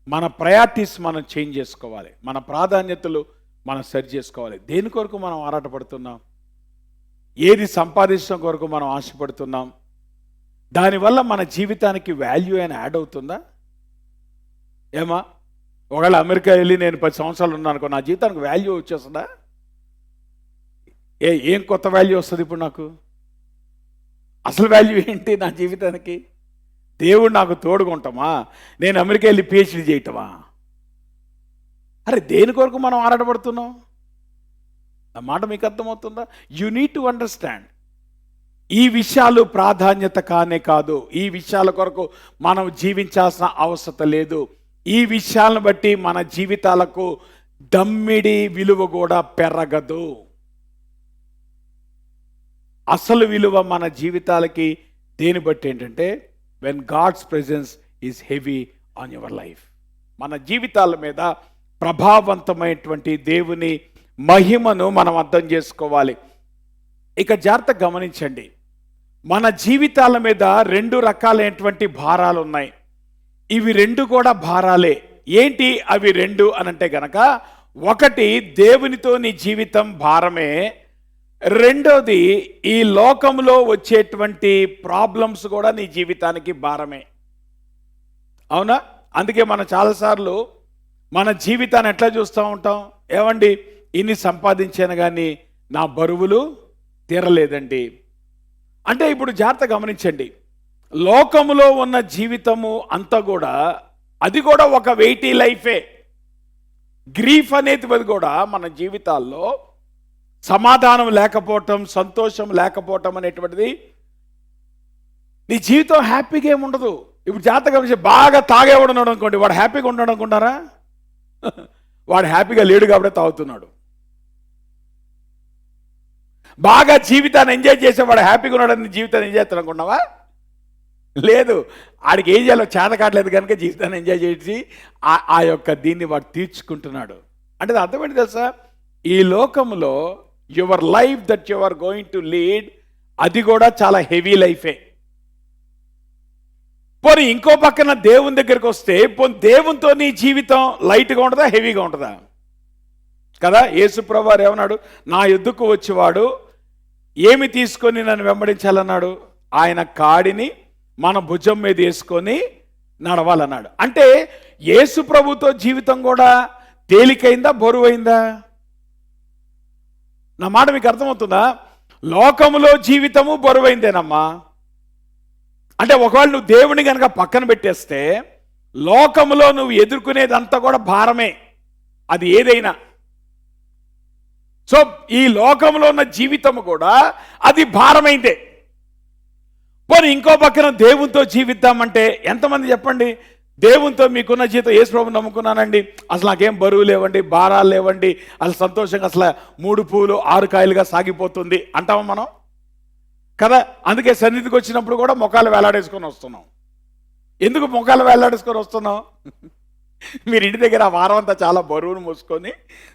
మన ప్రయారిటీస్ మనం చేంజ్ చేసుకోవాలి, మన ప్రాధాన్యతలు మనం సరి చేసుకోవాలి. దేని కొరకు మనం ఆరాటపడుతున్నాం, ఏది సంపాదించడం కొరకు మనం ఆశపడుతున్నాం, దానివల్ల మన జీవితానికి వాల్యూ అయినా యాడ్ అవుతుందా? ఏమా ఒకవేళ అమెరికా వెళ్ళి నేను 10 సంవత్సరాలు ఉన్నాను అనుకో, నా జీవితానికి వాల్యూ వచ్చేస్తుందా? ఏం కొత్త వాల్యూ వస్తుంది ఇప్పుడు నాకు? అసలు వాల్యూ ఏంటి నా జీవితానికి? దేవుడు నాకు తోడుకుంటామా, నేను అమెరికా వెళ్ళి పిహెచ్డీ చేయటమా? అరే దేని కొరకు మనం ఆరాటపడుతున్నాం? ఆ మాట మీకు అర్థమవుతుందా? You need to understand. ఈ విషయాలు ప్రాధాన్యత కానే కాదు. ఈ విషయాల కొరకు మనం జీవించాల్సిన అవసరం లేదు. ఈ విషయాలను బట్టి మన జీవితాలకు దమ్మిడి విలువ కూడా పెరగదు. అసలు విలువ మన జీవితాలకి దేని బట్టి ఏంటంటే when God's presence is heavy on your life. మన జీవితాల మీద ప్రభావవంతమైనటువంటి దేవుని మహిమను మనం అర్థం చేసుకోవాలి. ఇక జాగ్రత్తగా గమనించండి, మన జీవితాల మీద 2 రకాలైనటువంటి భారాలు ఉన్నాయి. ఇవి 2 కూడా భారాలే. ఏంటి అవి 2 అనంటే గనక, ఒకటి దేవునితో నీ జీవితం భారమే, రెండోది ఈ లోకంలో వచ్చేటువంటి ప్రాబ్లమ్స్ కూడా నీ జీవితానికి భారమే. అవునా? అందుకే మనం చాలాసార్లు మన జీవితాన్ని ఎట్లా చూస్తూ ఉంటాం, ఏమండి ఇన్ని సంపాదించాను కానీ నా బరువులు తీరలేదండి అంటే. ఇప్పుడు జాగ్రత్త గమనించండి, లోకములో ఉన్న జీవితము అంతా కూడా అది కూడా ఒక వెయిటీ లైఫే. గ్రీఫ్ అనేది కూడా మన జీవితాల్లో సమాధానం లేకపోవటం, సంతోషం లేకపోవటం అనేటువంటిది, నీ జీవితం హ్యాపీగా ఏమి ఉండదు. ఇప్పుడు జాగ్రత్తగా గమనించి, బాగా తాగేవాడు ఉన్నాడు అనుకోండి, వాడు హ్యాపీగా ఉన్నాడు అనుకుంటారా? వాడు హ్యాపీగా లేడు కాబట్టి తాగుతున్నాడు. బాగా జీవితాన్ని ఎంజాయ్ చేసేవాడు హ్యాపీగా ఉన్నాడని జీవితాన్ని ఎంజాయ్ చేస్తాడు అనుకున్నావా? లేదు, ఆడికి ఏం చేయాలో చేత కావట్లేదు కనుక జీవితాన్ని ఎంజాయ్ చేసి ఆ యొక్క దీన్ని వాడు తీర్చుకుంటున్నాడు. అంటే అర్థం ఏంటి తెలుసా? ఈ లోకంలో your life that you are going to lead, అది కూడా చాలా హెవీ లైఫే. పోనీ ఇంకో పక్కన దేవుని దగ్గరికి వస్తే పోనీ దేవునితో నీ జీవితం లైట్గా ఉంటుందా, హెవీగా ఉంటుందా? కదా, యేసుప్రభువు వారు ఏమన్నాడు? నా యొద్దకు వచ్చేవాడు ఏమి తీసుకొని నన్ను వెంబడించాలన్నాడు? ఆయన కాడిని మన భుజం మీద వేసుకొని నడవాలన్నాడు. అంటే యేసు ప్రభుతో జీవితం కూడా తేలికైందా, బరువైందా? నా మాట మీకు అర్థమవుతుందా? లోకములో జీవితము బరువైందేనమ్మా. అంటే ఒకవేళ నువ్వు దేవుని కనుక పక్కన పెట్టేస్తే లోకములో నువ్వు ఎదుర్కొనేదంతా కూడా భారమే, అది ఏదైనా. సో ఈ లోకంలో ఉన్న జీవితము కూడా అది భారమైందే. పోనీ ఇంకో పక్కన దేవునితో జీవిద్దామంటే ఎంతమంది చెప్పండి? దేవునితో మీకున్న జీవితం, యేసు ప్రభువుని నమ్ముకున్నానండి, అసలు నాకేం బరువు లేవండి, భారాలు లేవండి, అసలు సంతోషంగా అసలు 3 పూలు 6 కాయలుగా సాగిపోతుంది అంటామా మనం? కదా, అందుకే సన్నిధికి వచ్చినప్పుడు కూడా మొఖాలు వేలాడేసుకొని వస్తున్నాం. ఎందుకు మొఖాలు వేలాడేసుకొని వస్తున్నాం? మీరు ఇంటి దగ్గర ఆ వారం అంతా చాలా బరువును మోసుకొని,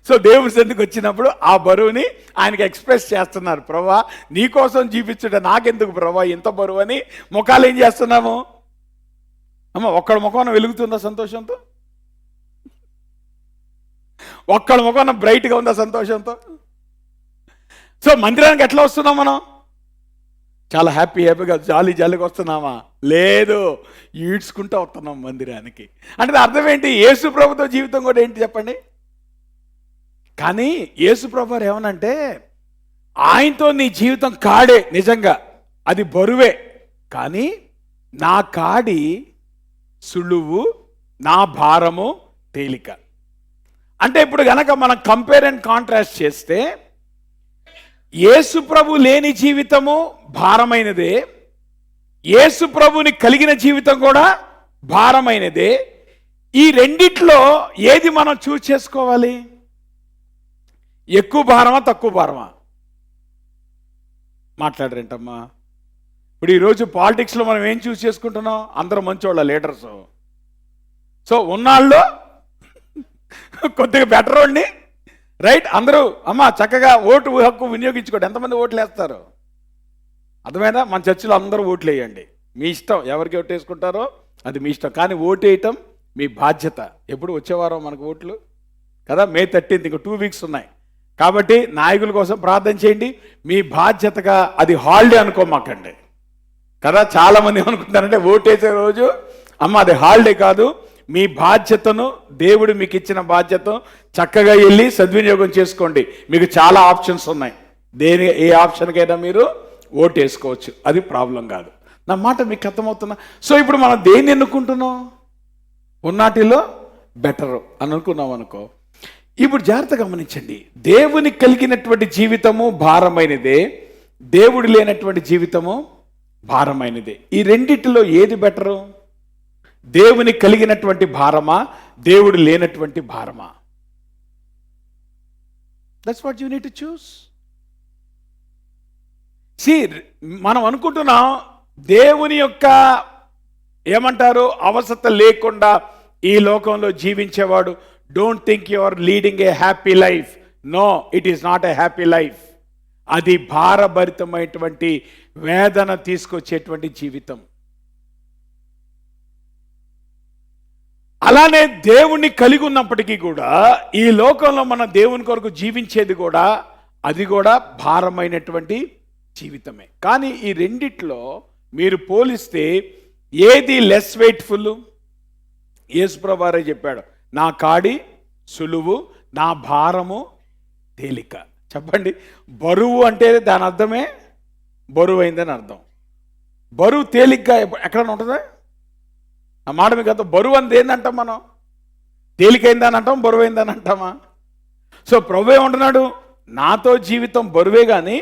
సో దేవుడి సన్నిధికి వచ్చినప్పుడు ఆ బరువుని ఆయనకి ఎక్స్ప్రెస్ చేస్తున్నారు. ప్రభా నీకోసం జీవించుట నాకెందుకు ప్రభా ఇంత బరువు అని ముఖాలు ఏం చేస్తున్నాము? అమ్మ ఒక్కడి ముఖం వెలుగుతుందా సంతోషంతో? ఒక్కడి ముఖం బ్రైట్గా ఉందా సంతోషంతో? సో మందిరానికి ఎట్లా వస్తున్నాం మనం? చాలా హ్యాపీగా జాలీగా వస్తున్నామా? లేదు, ఈడ్చుకుంటూ వస్తున్నాం మందిరానికి. అంటే అర్థం ఏంటి? యేసు ప్రభుతో జీవితం కూడా ఏంటి చెప్పండి? కానీ యేసు ప్రభు ఏమనంటే ఆయనతో నీ జీవితం కాడే, నిజంగా అది బరువే, కానీ నా కాడి సులువు, నా భారము తేలిక. అంటే ఇప్పుడు గనక మనం కంపేర్ అండ్ కాంట్రాస్ట్ చేస్తే యేసు ప్రభు లేని జీవితము భారమైనదే, యేసు ప్రభుని కలిగిన జీవితం కూడా భారమైనదే. ఈ రెండిట్లో ఏది మనం చూస్ చేసుకోవాలి? ఎక్కువ భారమా, తక్కువ భారమా? మాట్లాడరేంటమ్మా? ఇప్పుడు ఈరోజు పాలిటిక్స్లో మనం ఏం చూస్ చేసుకుంటున్నాం? అందరూ మంచోళ్ళ లీడర్స్. సో ఉన్నాళ్ళు కొద్దిగా బెటర్ వాడిని, రైట్? అందరూ అమ్మ చక్కగా ఓటు హక్కు వినియోగించుకోండి. ఎంతమంది ఓట్లు వేస్తారు? అర్థమైనా? మన చర్చిలో అందరూ ఓట్లు వేయండి, మీ ఇష్టం, ఎవరికి ఓటు వేసుకుంటారో అది మీ ఇష్టం. కానీ ఓటు వేయటం మీ బాధ్యత. ఎప్పుడు వచ్చేవారో మనకు ఓట్లు కదా, May 13 ఇంకో 2 వీక్స్ ఉన్నాయి. కాబట్టి నాయకుల కోసం ప్రార్థన చేయండి. మీ బాధ్యతగా, అది హాలిడే అనుకోమాకండి కదా. చాలామంది ఏమనుకుంటారంటే ఓటు వేసే రోజు అమ్మ అది హాలిడే కాదు, మీ బాధ్యతను, దేవుడు మీకు ఇచ్చిన బాధ్యతను చక్కగా వెళ్ళి సద్వినియోగం చేసుకోండి. మీకు చాలా ఆప్షన్స్ ఉన్నాయి, ఏ ఆప్షన్కైనా మీరు ఓటు వేసుకోవచ్చు, అది ప్రాబ్లం కాదు. నా మాట మీకు అర్థమవుతున్నా? సో ఇప్పుడు మనం దేన్ని ఎన్నుకుంటున్నాం? ఉన్నాటిలో బెటరు అని అనుకున్నాం అనుకో. ఇప్పుడు జాగ్రత్త గమనించండి, దేవుని కలిగినటువంటి జీవితము భారమైనదే, దేవుడు లేనటువంటి జీవితము భారమైనదే. ఈ రెండిటిలో ఏది బెటరు? దేవుని కలిగినటువంటి భారమా, దేవుడు లేనటువంటి భారమా? That's what you need to choose. మనం అనుకుంటున్నాం దేవుని యొక్క ఏమంటారు అవసరత లేకుండా ఈ లోకంలో జీవించేవాడు, don't think you are leading a happy life. No, it is not a happy life. అది భారభరితమైనటువంటి వేదన తీసుకొచ్చేటువంటి జీవితం. అలానే దేవుణ్ణి కలిగి ఉన్నప్పటికీ కూడా ఈ లోకంలో మన దేవుని కొరకు జీవించేది కూడా, అది కూడా భారమైనటువంటి జీవితమే. కానీ ఈ రెండిట్లో మీరు పోలిస్తే ఏది లెస్ వెయిట్ఫుల్? యేసుప్రభువు వారే చెప్పాడు, నా కాడి సులువు, నా భారము తేలిక. చెప్పండి, బరువు అంటే దాని అర్థమే బరువైందని అర్థం. బరువు తేలిగ్గా ఎక్కడన్నా ఉంటుందా? ఆ మాట మీకు అంత బరువు అంది ఏందంటాం మనం? తేలికైందని అంటాం, బరువైందని అంటామా? సో ప్రభు ఏమంటున్నాడు? నాతో జీవితం బరువే, కానీ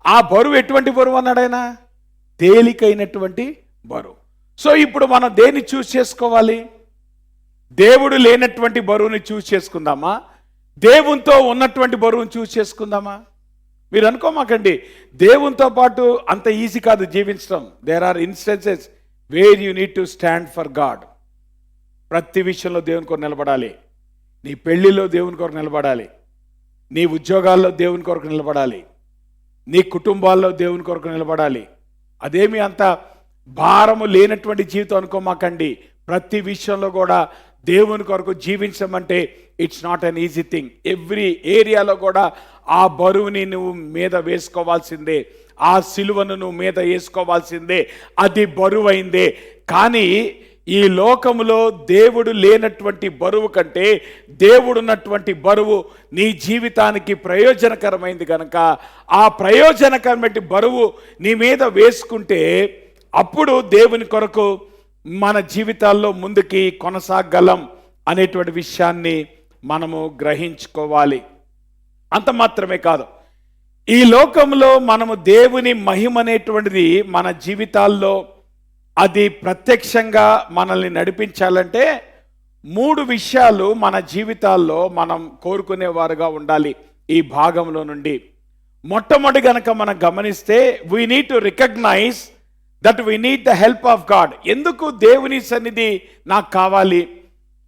ఆ బరువు ఎటువంటి బరువు అన్నాడు ఆయన? తేలికైనటువంటి బరువు. సో ఇప్పుడు మనం దేన్ని చూస్ చేసుకోవాలి? దేవుడు లేనటువంటి బరువుని చూస్ చేసుకుందామా, దేవునితో ఉన్నటువంటి బరువుని చూస్ చేసుకుందామా? మీరు అనుకోమాకండి, దేవునితో పాటు అంత ఈజీ కాదు జీవించడం. There are instances where you need to stand for God. ప్రతి విషయంలో దేవుని కొరకు నిలబడాలి. నీ పెళ్లిలో దేవుని కొరకు నిలబడాలి, నీ ఉద్యోగాల్లో దేవుని కొరకు నిలబడాలి, నీ కుటుంబాల్లో దేవుని కొరకు నిలబడాలి. అదేమి అంత భారము లేనటువంటి జీవితం అనుకోమాకండి. ప్రతి విషయంలో కూడా దేవుని కొరకు జీవించమంటే it's not an easy thing. Every ఏరియాలో కూడా ఆ బరువుని నువ్వు మీద వేసుకోవాల్సిందే, ఆ సిలువను నువ్వు మీద వేసుకోవాల్సిందే. అది బరువైందే. కానీ ఈ లోకములో దేవుడు లేనటువంటి బరువు కంటే దేవుడున్నటువంటి బరువు నీ జీవితానికి ప్రయోజనకరమైంది కనుక ఆ ప్రయోజనకరమైన బరువు నీ మీద వేసుకుంటే అప్పుడు దేవుని కొరకు మన జీవితాల్లో ముందుకి కొనసాగలం అనేటువంటి విషయాన్ని మనము గ్రహించుకోవాలి. అంత మాత్రమే కాదు, ఈ లోకంలో మనము దేవుని మహిమ అనేటువంటిది మన జీవితాల్లో అది ప్రత్యక్షంగా మనల్ని నడిపించాలంటే 3 విషయాలు మన జీవితాల్లో మనం కోరుకునేవారుగా ఉండాలి. ఈ భాగంలో నుండి మొట్టమొదటి గనక మనం గమనిస్తే we need to recognise that we need the help of God. ఎందుకు దేవుని సన్నిధి నాకు కావాలి?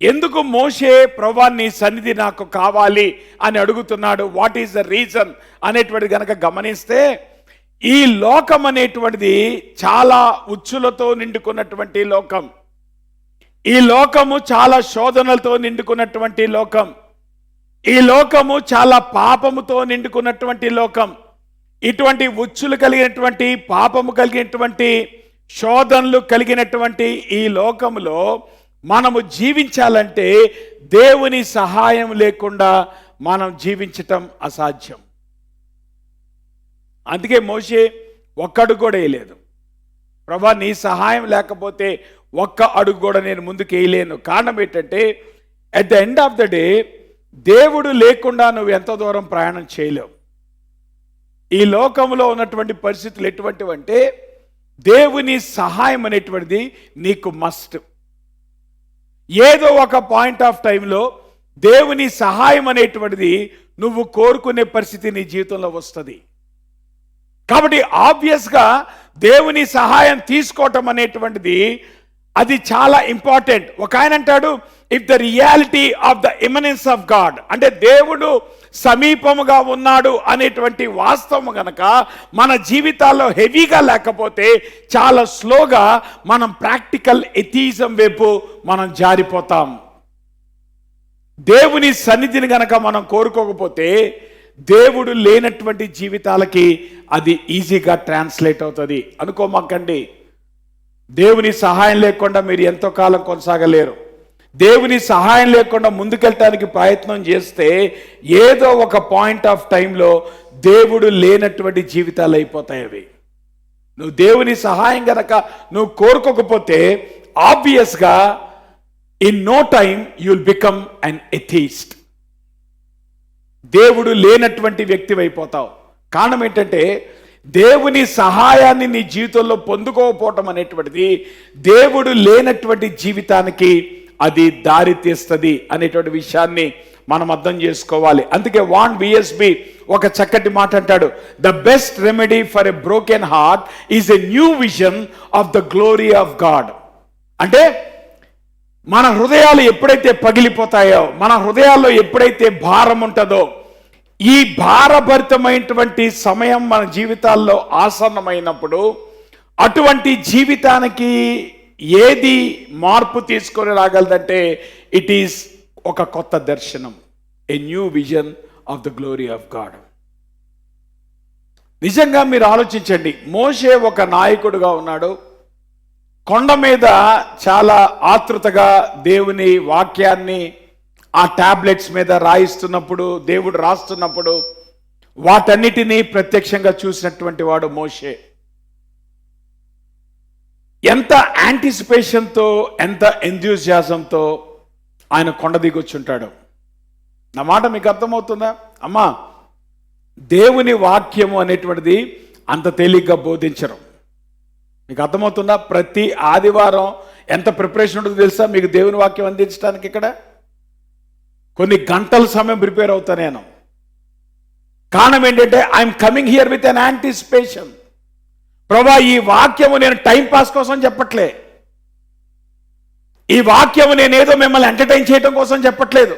ఎందుకు మోషే ప్రభువా నీ సన్నిధి నాకు కావాలి అని అడుగుతున్నాడు? వాట్ ఈస్ ద రీజన్ అనేటువంటిది గనక గమనిస్తే ఈ లోకం అనేటువంటిది చాలా ఉచ్చులతో నిండుకున్నటువంటి లోకం. ఈ లోకము చాలా శోధనలతో నిండుకున్నటువంటి లోకం. ఈ లోకము చాలా పాపముతో నిండుకున్నటువంటి లోకం. ఇటువంటి ఉచ్చులు కలిగినటువంటి, పాపము కలిగినటువంటి, శోధనలు కలిగినటువంటి ఈ లోకములో మనము జీవించాలంటే దేవుని సహాయం లేకుండా మనం జీవించటం అసాధ్యం. అందుకే మోషే ఒక్క అడుగు కూడా వేయలేదు. ప్రభువా నీ సహాయం లేకపోతే ఒక్క అడుగు కూడా నేను ముందుకు వేయలేను. కారణం ఏంటంటే at the end of the day దేవుడు లేకుండా నువ్వు ఎంత దూరం ప్రయాణం చేయలేవు. ఈ లోకంలో ఉన్నటువంటి పరిస్థితులు ఎటువంటివి అంటే దేవుని సహాయం అనేటువంటిది నీకు మస్ట్. ఏదో ఒక పాయింట్ ఆఫ్ టైంలో దేవుని సహాయం అనేటువంటిది నువ్వు కోరుకునే పరిస్థితి నీ జీవితంలో వస్తుంది. కాబట్టి ఆబ్వియస్గా దేవుని సహాయం తీసుకోవటం అనేటువంటిది అది చాలా ఇంపార్టెంట్. ఒక ఆయన అంటాడు, if the reality of the immanence of God, అంటే దేవుడు సమీపముగా ఉన్నాడు అనేటువంటి వాస్తవం గనక మన జీవితాల్లో హెవీగా లేకపోతే చాలా స్లోగా మనం ప్రాక్టికల్ ఎథియిజం వైపు మనం జారిపోతాం. దేవుని సన్నిధిని గనక మనం కోరుకోకపోతే దేవుడు లేనటువంటి జీవితాలకి అది ఈజీగా ట్రాన్స్లేట్ అవుతుంది. అనుకోమాకండి, దేవుని సహాయం లేకుండా మీరు ఎంతో కాలం కొనసాగలేరు. దేవుని సహాయం లేకుండా ముందుకెళ్ళటానికి ప్రయత్నం చేస్తే ఏదో ఒక పాయింట్ ఆఫ్ టైంలో దేవుడు లేనటువంటి జీవితాలు అయిపోతాయి అవి. నువ్వు దేవుని సహాయం గనక నువ్వు కోరుకోకపోతే ఆబ్వియస్గా in no time you will become an atheist. దేవుడు లేనటువంటి వ్యక్తి అయిపోతావు. కారణం ఏంటంటే దేవుని సహాయాన్ని నీ జీవితంలో పొందుకోకపోవటం అనేటువంటిది దేవుడు లేనటువంటి జీవితానికి అది దారి తీస్తుంది అనేటువంటి విషయాన్ని మనం అర్థం చేసుకోవాలి. అందుకే వాన్ బిఎస్బి ఒక చక్కటి మాట అంటాడు, the best remedy for a broken heart is a new vision of the glory of God. అంటే మన హృదయాలు ఎప్పుడైతే పగిలిపోతాయో, మన హృదయాల్లో ఎప్పుడైతే భారం ఉంటుందో, ఈ భారభరితమైనటువంటి సమయం మన జీవితాల్లో ఆసన్నమైనప్పుడు అటువంటి జీవితానికి ఏది మార్పు తీసుకొని రాగలదంటే ఇట్ ఈస్ ఒక కొత్త దర్శనం, a new vision of the glory of God. నిజంగా మీరు ఆలోచించండి, మోషే ఒక నాయకుడుగా ఉన్నాడు. కొండ మీద చాలా ఆతృతగా దేవుని వాక్యాన్ని ఆ టాబ్లెట్స్ మీద రాయిస్తున్నప్పుడు, దేవుడు రాస్తున్నప్పుడు వాటన్నిటినీ ప్రత్యక్షంగా చూసినటువంటి వాడు మోషే. ఎంత యాంటిసిపేషన్తో, ఎంత ఎంథ్యూజియాజంతో ఆయన కొండ దిగొచ్చుంటాడు. నా మాట మీకు అర్థమవుతుందా అమ్మా? దేవుని వాక్యము అనేటువంటిది అంత తేలిగ్గా బోధించరు. మీకు అర్థమవుతుందా? ప్రతి ఆదివారం ఎంత ప్రిపరేషన్ ఉంటుందో తెలుసా మీకు దేవుని వాక్యం అందించడానికి? ఇక్కడ కొన్ని గంటల సమయం ప్రిపేర్ అవుతా నేను. కారణం ఏంటంటే I'm coming here with an anticipation. ప్రభా ఈ వాక్యము నేను టైం పాస్ కోసం చెప్పట్లే, ఈ వాక్యము నేనేదో మిమ్మల్ని ఎంటర్టైన్ చేయడం కోసం చెప్పట్లేదు.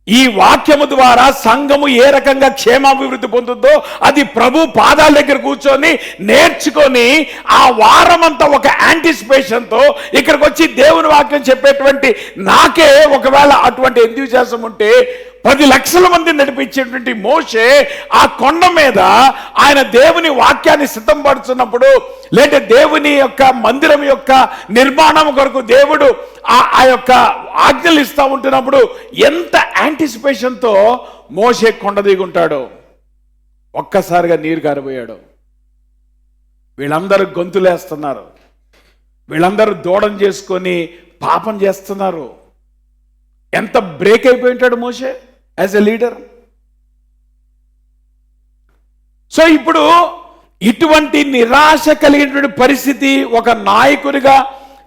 ఈ వాక్యము ద్వారా సంఘము ఏ రకంగా క్షేమాభివృద్ధి పొందుతుందో అది ప్రభు పాదాల దగ్గర కూర్చొని నేర్చుకొని ఆ వారమంతా ఒక యాంటిసిపేషన్తో ఇక్కడికి వచ్చి దేవుని వాక్యం చెప్పేటువంటి నాకే ఒకవేళ అటువంటి ఎంతూజియాజం ఉంటే 10 లక్షల మంది నడిపించేటువంటి మోషే ఆ కొండ మీద ఆయన దేవుని వాక్యాన్ని సిద్ధపడుతున్నప్పుడు, లేదా దేవుని యొక్క మందిరం యొక్క నిర్మాణం కొరకు దేవుడు ఆ యొక్క ఆజ్ఞలు ఇస్తూ ఉంటున్నప్పుడు ఎంత యాంటిసిపేషన్తో మోషే కొండ దిగుంటాడో. ఒక్కసారిగా నీరు కారిపోయాడు. వీళ్ళందరూ గొంతులేస్తున్నారు, వీళ్ళందరూ దూడం చేసుకొని పాపం చేస్తున్నారు. ఎంత బ్రేక్ అయిపోయి ఉంటాడు మోషే యాజ్ ఎ లీడర్. సో ఇప్పుడు ఇటువంటి నిరాశ కలిగినటువంటి పరిస్థితి ఒక నాయకుడిగా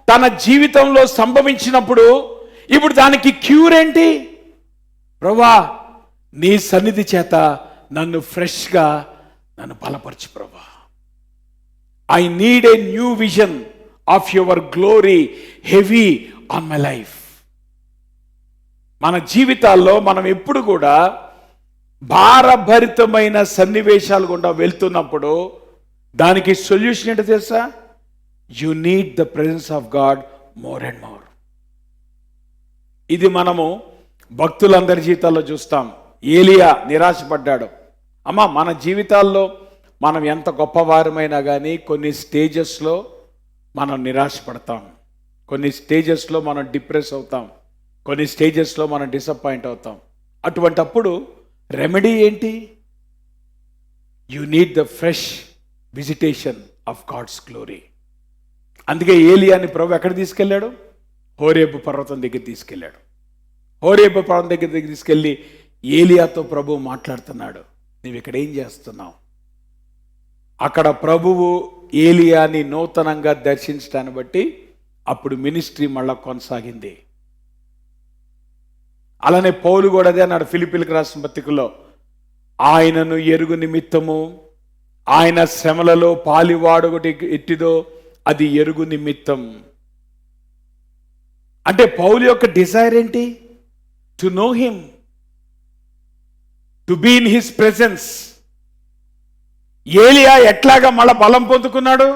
తన జీవితంలో సంభవించినప్పుడు ఇప్పుడు దానికి క్యూర్ ఏంటి? ప్రభువా, నీ సన్నిధి చేత నన్ను ఫ్రెష్గా నన్ను బలపరచు ప్రభువా. I need a new vision of your glory heavy on my life. మన జీవితాల్లో మనం ఎప్పుడు కూడా భారభరితమైన సన్నివేశాలు గుండా వెళ్తున్నప్పుడు దానికి సొల్యూషన్ ఏంటో తెలుసా? You need the presence of God more and more. ఇది మనము భక్తులందరి జీవితాల్లో చూస్తాం. ఏలియా నిరాశపడ్డాడు. అమ్మా, మన జీవితాల్లో మనం ఎంత గొప్పవారమైనా కానీ కొన్ని స్టేజెస్లో మనం నిరాశపడతాం, కొన్ని స్టేజెస్లో మనం డిప్రెస్ అవుతాం, కొన్ని స్టేజెస్లో మనం డిసప్పాయింట్ అవుతాం. అటువంటప్పుడు రెమెడీ ఏంటి? You need the fresh visitation of God's glory. అందుకే ఏలియాని ప్రభు ఎక్కడ తీసుకెళ్ళాడు? హోరేబు పర్వతం దగ్గర తీసుకెళ్ళాడు. హోరేబు పర్వతం దగ్గర తీసుకెళ్ళి ఏలియాతో ప్రభు మాట్లాడుతున్నాడు, నువ్వు ఇక్కడ ఏం చేస్తున్నావు? అక్కడ ప్రభువు ఏలియాని నూతనంగా దర్శించడాన్ని బట్టి అప్పుడు మినిస్ట్రీ మళ్ళా కొనసాగింది. అలానే పౌలు కూడా అదే అన్నాడు ఫిలిప్పీలకు రాసిన పత్రికలో, ఆయనను ఎరుగు నిమిత్తము ఆయన శ్రమలలో పాలివాడొకటి ఎట్టిదో అది ఎరుగు నిమిత్తం. అంటే పౌలు యొక్క డిజైర్ ఏంటి? To know him, to be in his presence. ఏలియా ఎట్లాగా మళ్ళా బలం పొందుకున్నాడు?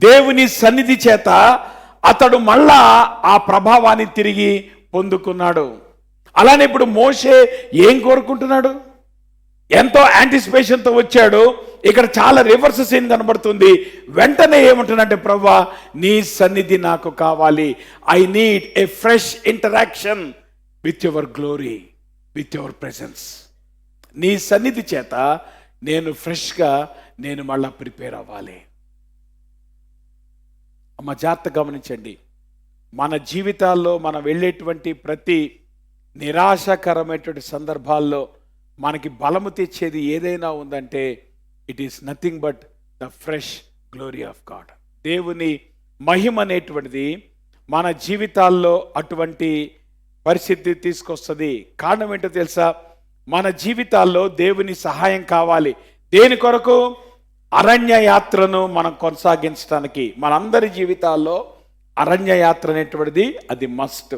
దేవుని సన్నిధి చేత అతడు మళ్ళా ఆ ప్రభావాన్ని తిరిగి పొందుకున్నాడు. అలానే ఇప్పుడు మోషే ఏం కోరుకుంటున్నాడు? ఎంతో యాంటిసిపేషన్తో వచ్చాడు. ఇక్కడ చాలా రివర్స్ సీన్ కనబడుతుంది. వెంటనే ఏమంటున్నాడంటే, ప్రభువా, నీ సన్నిధి నాకు కావాలి. I need a fresh interaction with your glory, with your presence. నీ సన్నిధి చేత నేను ఫ్రెష్గా నేను మళ్ళా ప్రిపేర్ అవ్వాలి. అమ్మ, జాగ్రత్త గమనించండి. మన జీవితాల్లో మనం వెళ్ళేటువంటి ప్రతి నిరాశకరమైనటువంటి సందర్భాల్లో మనకి బలము తెచ్చేది ఏదైనా ఉందంటే it is nothing but the fresh glory of God. దేవుని మహిమ అనేటువంటిది మన జీవితాల్లో అటువంటి పరిస్థితి తీసుకొస్తుంది. కారణం ఏంటో తెలుసా? మన జీవితాల్లో దేవుని సహాయం కావాలి. దేని కొరకు? అరణ్య యాత్రను మనం కొనసాగించడానికి. మనందరి జీవితాల్లో అరణ్య యాత్ర అనేటువంటిది అది మస్ట్.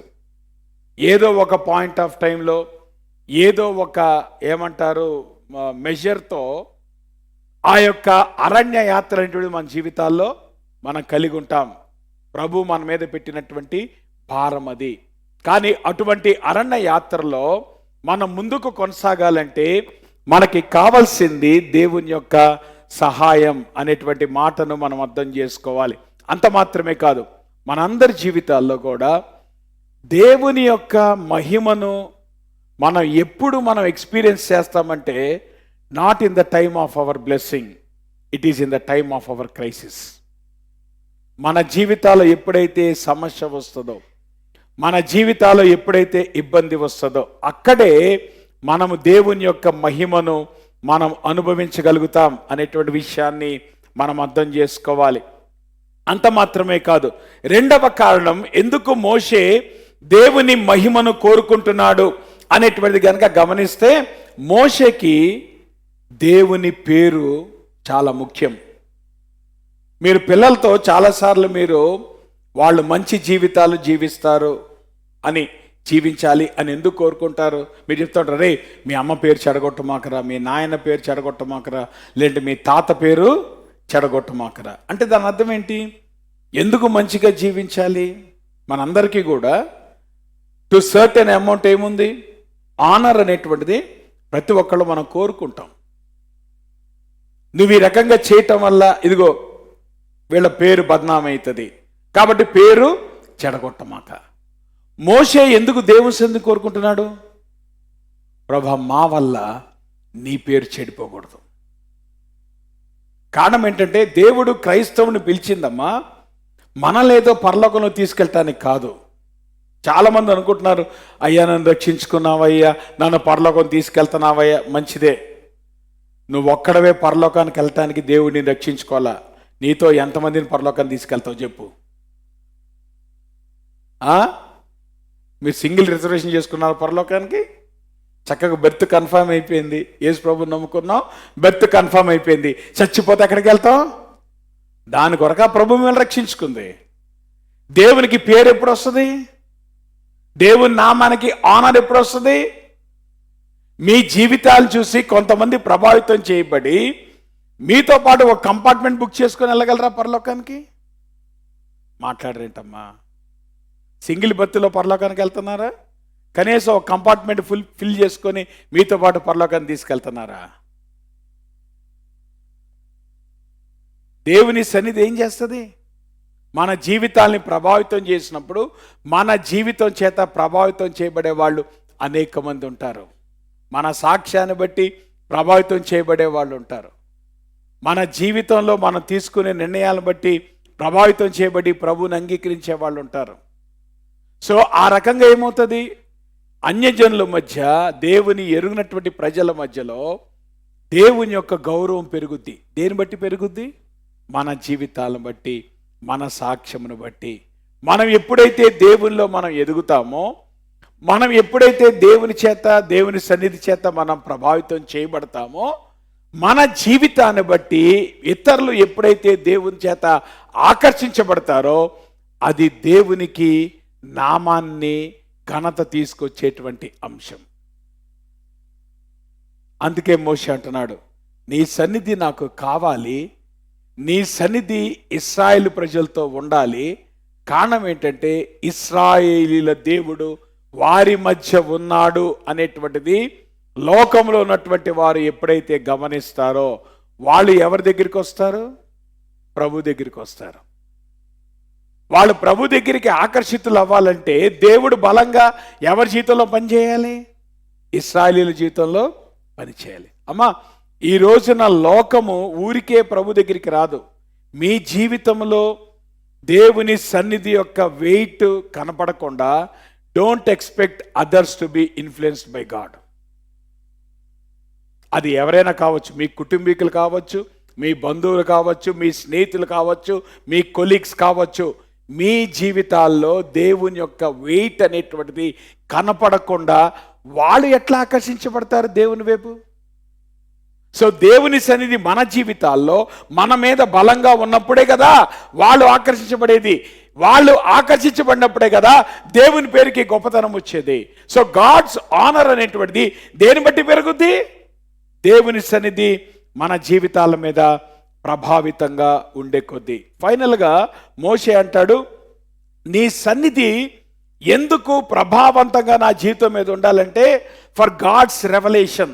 ఏదో ఒక పాయింట్ ఆఫ్ టైంలో ఏదో ఒక ఏమంటారు మెజర్తో ఆ యొక్క అరణ్య యాత్ర అనేటువంటిది మన జీవితాల్లో మనం కలిగి ఉంటాం. ప్రభు మన మీద పెట్టినటువంటి భారం అది. కానీ అటువంటి అరణ్య యాత్రలో మనం ముందుకు కొనసాగాలంటే మనకి కావాల్సింది దేవుని యొక్క సహాయం అనేటువంటి మాటను మనం అర్థం చేసుకోవాలి. అంత మాత్రమే కాదు, మనందరి జీవితాల్లో కూడా దేవుని యొక్క మహిమను మనం ఎప్పుడు మనం ఎక్స్పీరియన్స్ చేస్తామంటే not in the time of our blessing, it is in the time of our crisis. మన జీవితాల్లో ఎప్పుడైతే సమస్య వస్తుందో, మన జీవితాల్లో ఎప్పుడైతే ఇబ్బంది వస్తుందో అక్కడే మనము దేవుని యొక్క మహిమను మనం అనుభవించగలుగుతాం అనేటువంటి విషయాన్ని మనం అర్థం చేసుకోవాలి. అంత మాత్రమే కాదు, రెండవ కారణం ఎందుకు మోషే దేవుని మహిమను కోరుకుంటున్నాడు అనేటువంటిది కనుక గమనిస్తే, మోషేకి దేవుని పేరు చాలా ముఖ్యం. మీరు పిల్లలతో చాలాసార్లు మీరు వాళ్ళు మంచి జీవితాలు జీవిస్తారు అని జీవించాలి అని ఎందుకు కోరుకుంటారు? మీరు చెప్తారు, రే మీ అమ్మ పేరు చెడగొట్టమాకరా, మీ నాయన పేరు చెడగొట్టమాకరా, లేదంటే మీ తాత పేరు చెడగొట్టమాకరా. అంటే దాని అర్థం ఏంటి? ఎందుకు మంచిగా జీవించాలి? మనందరికీ కూడా టు సర్టెన్ అమౌంట్ ఏముంది, ఆనర్ అనేటువంటిది ప్రతి ఒక్కళ్ళు మనం కోరుకుంటాం. నువ్వు ఈ రకంగా చేయటం వల్ల ఇదిగో వీళ్ళ పేరు బద్నామవుతుంది కాబట్టి పేరు చెడగొట్టమాక. మోషే ఎందుకు దేవుని సన్నిధిని కోరుకుంటున్నాడు? ప్రభా మా వల్ల నీ పేరు చెడిపోకూడదు. కారణం ఏంటంటే దేవుడు క్రైస్తవుని పిలిచిందమ్మా మనలేదో పరలోకంలో తీసుకెళ్ళటానికి కాదు. చాలామంది అనుకుంటున్నారు, అయ్యా నన్ను రక్షించుకున్నావయ్యా, నన్ను పరలోకం తీసుకెళ్తున్నావయ్యా, మంచిదే. నువ్వు ఒక్కడవే పరలోకానికి వెళ్ళటానికి దేవుడిని రక్షించుకోవాలా. నీతో ఎంతమందిని పరలోకాన్ని తీసుకెళ్తావు చెప్పు? మీరు సింగిల్ రిజర్వేషన్ చేసుకున్నారు పరలోకానికి, చక్కగా బెర్త్ కన్ఫర్మ్ అయిపోయింది. యేసు ప్రభుని నమ్ముకున్నావు, బెర్త్ కన్ఫర్మ్ అయిపోయింది. చచ్చిపోతే ఎక్కడికి వెళ్తావు? దాని కొరక ప్రభు మిమ్మల్ని రక్షించుకుంది. దేవునికి పేరు ఎప్పుడు వస్తుంది? దేవుని నామానికి ఆనర్ ఎప్పుడు వస్తుంది? మీ జీవితాలు చూసి కొంతమంది ప్రభావితం చేయబడి మీతో పాటు ఒక కంపార్ట్మెంట్ బుక్ చేసుకొని వెళ్ళగలరా పరలోకానికి? మాట్లాడరేంటమ్మా? సింగిల్ బర్త్లో పరలోకానికి వెళ్తున్నారా? కనీసం ఒక కంపార్ట్మెంట్ ఫిల్ చేసుకొని మీతో పాటు పరలోకాన్ని తీసుకెళ్తున్నారా? దేవుని సన్నిధి ఏం చేస్తుంది? మన జీవితాల్ని ప్రభావితం చేసినప్పుడు మన జీవితం చేత ప్రభావితం చేయబడే వాళ్ళు అనేక మంది ఉంటారు. మన సాక్ష్యాన్ని బట్టి ప్రభావితం చేయబడే వాళ్ళు ఉంటారు. మన జీవితంలో మనం తీసుకునే నిర్ణయాలను బట్టి ప్రభావితం చేయబడి ప్రభువుని అంగీకరించే వాళ్ళు ఉంటారు. సో ఆ రకంగా ఏమవుతుంది? అన్యజనుల మధ్య, దేవుని ఎరుగినటువంటి ప్రజల మధ్యలో దేవుని యొక్క గౌరవం పెరుగుద్ది. దేని బట్టి పెరుగుద్ది? మన జీవితాలను బట్టి, మన సాక్ష్యమును బట్టి. మనం ఎప్పుడైతే దేవునిలో మనం ఎదుగుతామో, మనం ఎప్పుడైతే దేవుని చేత, దేవుని సన్నిధి చేత మనం ప్రభావితం చేయబడతామో, మన జీవితాన్ని బట్టి ఇతరులు ఎప్పుడైతే దేవుని చేత ఆకర్షించబడతారో అది దేవునికి నామాన్ని, ఘనత తీసుకొచ్చేటువంటి అంశం. అందుకే మోషే అంటున్నాడు, నీ సన్నిధి నాకు కావాలి, నీ సన్నిధి ఇశ్రాయేలు ప్రజలతో ఉండాలి. కారణం ఏంటంటే ఇశ్రాయేలీల దేవుడు వారి మధ్య ఉన్నాడు అనేటువంటిది లోకంలో ఉన్నటువంటి వారు ఎప్పుడైతే గమనిస్తారో వాళ్ళు ఎవరి దగ్గరికి వస్తారు? ప్రభు దగ్గరికి వస్తారు. వాళ్ళు ప్రభు దగ్గరికి ఆకర్షితులు అవ్వాలంటే దేవుడు బలంగా ఎవరి జీవితంలో పనిచేయాలి? ఇశ్రాయేలీల జీవితంలో పనిచేయాలి. అమ్మా, ఈ రోజున లోకము ఊరికే ప్రభు దగ్గరికి రాదు. మీ జీవితంలో దేవుని సన్నిధి యొక్క వెయిట్ కనపడకుండా don't expect others to be influenced by God. అది ఎవరైనా కావచ్చు, మీ కుటుంబీకులు కావచ్చు, మీ బంధువులు కావచ్చు, మీ స్నేహితులు కావచ్చు, మీ కొలీగ్స్ కావచ్చు. మీ జీవితాల్లో దేవుని యొక్క వెయిట్ అనేటువంటిది కనపడకుండా వాళ్ళు ఎట్లా ఆకర్షించబడతారు దేవుని వైపు? సో దేవుని సన్నిధి మన జీవితాల్లో మన మీద బలంగా ఉన్నప్పుడే కదా వాళ్ళు ఆకర్షించబడేది. వాళ్ళు ఆకర్షించబడినప్పుడే కదా దేవుని పేరుకి గొప్పతనం వచ్చేది. సో గాడ్స్ ఆనర్ అనేటువంటిది దేని బట్టి పెరుగుద్ది? దేవుని సన్నిధి మన జీవితాల మీద ప్రభావితంగా ఉండే కొద్దీ. ఫైనల్గా మోషే అంటాడు, నీ సన్నిధి ఎందుకు ప్రభావవంతంగా నా జీవితం మీద ఉండాలంటే ఫర్ గాడ్స్ రెవల్యూషన్.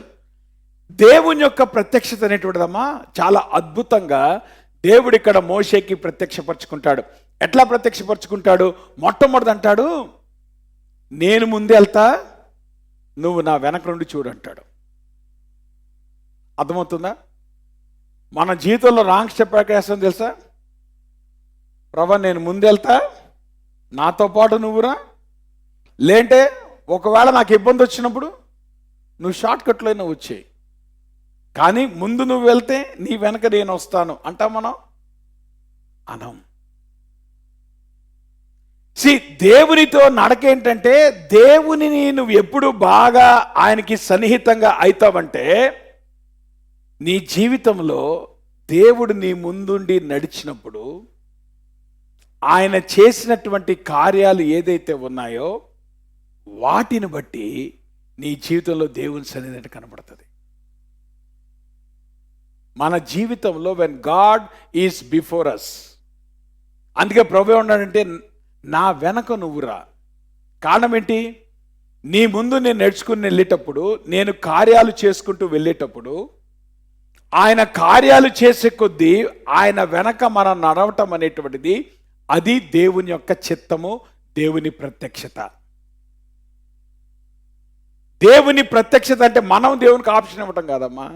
దేవుని యొక్క ప్రత్యక్షత అనేటువంటిదమ్మా చాలా అద్భుతంగా దేవుడు ఇక్కడ మోషేకి ప్రత్యక్షపరచుకుంటాడు. ఎట్లా ప్రత్యక్షపరచుకుంటాడు? మొట్టమొదటి అంటాడు, నేను ముందు వెళ్తా, నువ్వు నా వెనక నుండి చూడంటాడు. అర్థమవుతుందా? మన జీవితంలో రాంగ్ స్టెప్ ఎక్కడ వేస్తాం తెలుసా? ప్రభా నేను ముందెళ్తా, నాతో పాటు నువ్వురా, లేంటే ఒకవేళ నాకు ఇబ్బంది వచ్చినప్పుడు నువ్వు షార్ట్ కట్లో నువ్వు వచ్చేయి, కానీ ముందు నువ్వు వెళ్తే నీ వెనక నేను వస్తాను అంటా మనం అనం. దేవునితో నడకేంటంటే దేవునిని నువ్వు ఎప్పుడు బాగా ఆయనకి సన్నిహితంగా అవుతావంటే నీ జీవితంలో దేవుడు నీ ముందుండి నడిచినప్పుడు ఆయన చేసినటువంటి కార్యాలు ఏదైతే ఉన్నాయో వాటిని బట్టి నీ జీవితంలో దేవుని సన్నిధి అంటే కనబడుతుంది. మన జీవితంలో when God is before us, అందుకే ప్రభు ఉన్నాడంటే నా వెనక నువ్వురా. కారణం ఏంటి? నీ ముందు నేను నడుచుకుని వెళ్ళేటప్పుడు, నేను కార్యాలు చేసుకుంటూ వెళ్ళేటప్పుడు, ఆయన కార్యాలు చేసే కొద్దీ ఆయన వెనక మనం నడవటం అనేటువంటిది అది దేవుని యొక్క చిత్తము, దేవుని ప్రత్యక్షత. దేవుని ప్రత్యక్షత అంటే మనం దేవునికి ఆప్షన్ ఇవ్వటం కాదమ్మా.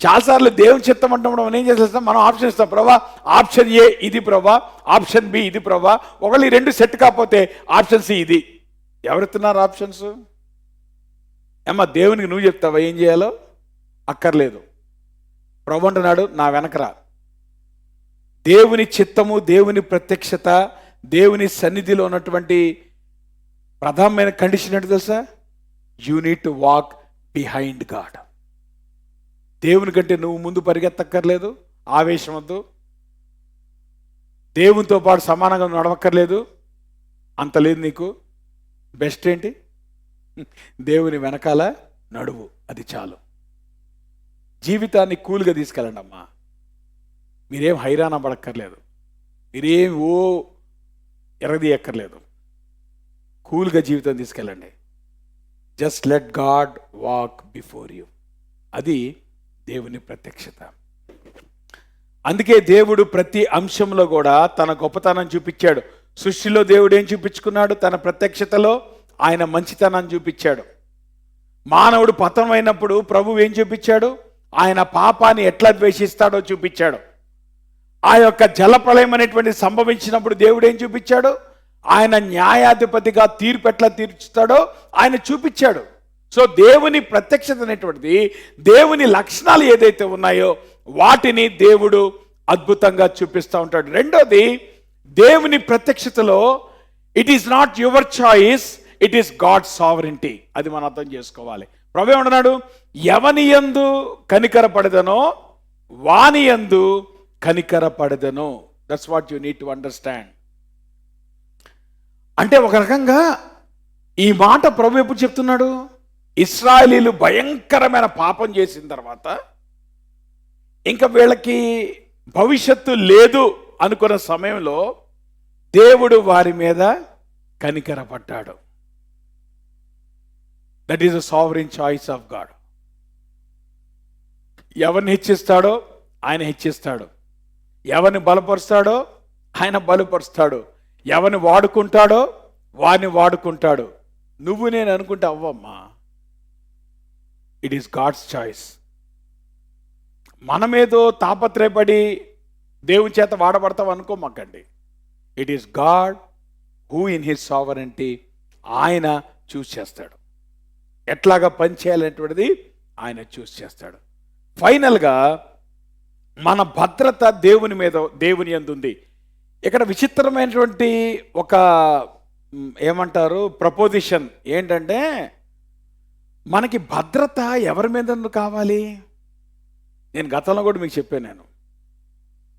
చాలాసార్లు దేవుని చిత్తం అంటాం, మనం ఏం చేస్తాం, మనం ఆప్షన్ ఇస్తాం. ప్రభా ఆప్షన్ ఏ ఇది, ప్రభా ఆప్షన్ బి ఇది, ప్రభా ఒకళ్ళు ఈ రెండు సెట్ కాకపోతే ఆప్షన్ సి ఇది. ఎవరెత్తున్నారు ఆప్షన్స్? ఏమ్మా దేవునికి నువ్వు చెప్తావా ఏం చేయాలో? అక్కర్లేదు. ప్రభు అంటున్నాడు నా వెనకరా. దేవుని చిత్తము, దేవుని ప్రత్యక్షత, దేవుని సన్నిధిలో ఉన్నటువంటి ప్రధానమైన కండిషన్ ఏంటి తెలుసా? You need to walk behind God. దేవుని కంటే నువ్వు ముందు పరిగెత్తక్కర్లేదు, ఆవేశం వద్దు. దేవునితో పాటు సమానంగా నడవక్కర్లేదు, అంత లేదు నీకు. బెస్ట్ ఏంటి? దేవుని వెనకాల నడువు, అది చాలు. జీవితాన్ని కూల్గా తీసుకెళ్ళండి అమ్మా. మీరేం హైరాణ పడక్కర్లేదు, మీరేం ఎరగదీయక్కర్లేదు. కూల్గా జీవితం తీసుకెళ్ళండి. Just let God walk before you. అది దేవుని ప్రత్యక్షత. అందుకే దేవుడు ప్రతి అంశంలో కూడా తన గొప్పతనం చూపించాడు. సృష్టిలో దేవుడు ఏం చూపించుకున్నాడు? తన ప్రత్యక్షతలో ఆయన మంచితనాన్ని చూపించాడు. మానవుడు పతనమైనప్పుడు ప్రభువు ఏం చూపించాడు? ఆయన పాపాన్ని ఎట్లా ద్వేషిస్తాడో చూపించాడు. ఆ యొక్క జలప్రలయం అనేటువంటి సంభవించినప్పుడు దేవుడు ఏం చూపించాడు? ఆయన న్యాయాధిపతిగా తీర్పు ఎట్లా తీర్చుతాడో ఆయన చూపించాడు. సో దేవుని ప్రత్యక్షత అనేటువంటిది, దేవుని లక్షణాలు ఏదైతే ఉన్నాయో వాటిని దేవుడు అద్భుతంగా చూపిస్తూ ఉంటాడు. రెండోది, దేవుని ప్రత్యక్షతలో it is not your choice, it is God sovereignty. అది మనం అర్థం చేసుకోవాలి. ప్రభు ఏమన్నాడు? ఎవని యందు కనికరపడదనో వాని యందు కనికరపడదనో. That's what you need to understand. అంటే ఒక రకంగా ఈ మాట ప్రభు ఎప్పుడు చెప్తున్నాడు? ఇశ్రాయేలీలు భయంకరమైన పాపం చేసిన తర్వాత, ఇంకా వీళ్ళకి భవిష్యత్తు లేదు అనుకున్న సమయంలో దేవుడు వారి మీద కనికరపడ్డాడు. That is a sovereign choice of God. ఎవరిని హెచ్చిస్తాడో ఆయన హెచ్చిస్తాడు, ఎవరిని బలపరుస్తాడో ఆయన బలపరుస్తాడు, ఎవరిని వాడుకుంటాడో వారిని వాడుకుంటాడు. నువ్వు నేను అనుకుంటే అవ్వమ్మా, ఇట్ ఈస్ గాడ్స్ చాయిస్. మనమేదో తాపత్రయపడి దేవుని చేత వాడబడతాం అనుకోమాకండి. It is God who in his sovereignty ఆయన చూస్ చేస్తాడు. ఎట్లాగా పనిచేయాలనేటువంటిది ఆయన చూస్ చేస్తాడు. ఫైనల్గా మన భద్రత దేవుని మీద, దేవుని యందు ఉంది. ఇక్కడ విచిత్రమైనటువంటి ఒక ఏమంటారు ప్రపోజిషన్ ఏంటంటే, మనకి భద్రత ఎవరి మీద కావాలి? నేను గతంలో కూడా మీకు చెప్పాను. నేను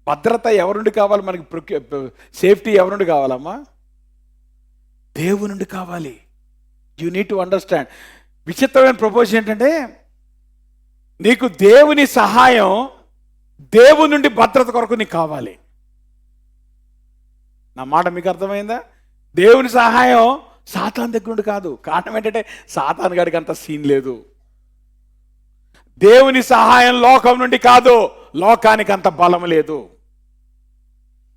భద్రత ఎవరి నుండి కావాలి? మనకి సేఫ్టీ ఎవరి నుండి కావాలమ్మా? దేవుని నుండి కావాలి. You need to understand. విచిత్రమైన ప్రపోజల్ ఏంటంటే, నీకు దేవుని సహాయం, దేవుని నుండి భద్రత కొరకు నీకు కావాలి. నా మాట మీకు అర్థమైందా? దేవుని సహాయం సాతాను దగ్గర నుండి కాదు. కారణం ఏంటంటే సాతాను గారికి అంత సీన్ లేదు. దేవుని సహాయం లోకం నుండి కాదు, లోకానికి అంత బలం లేదు.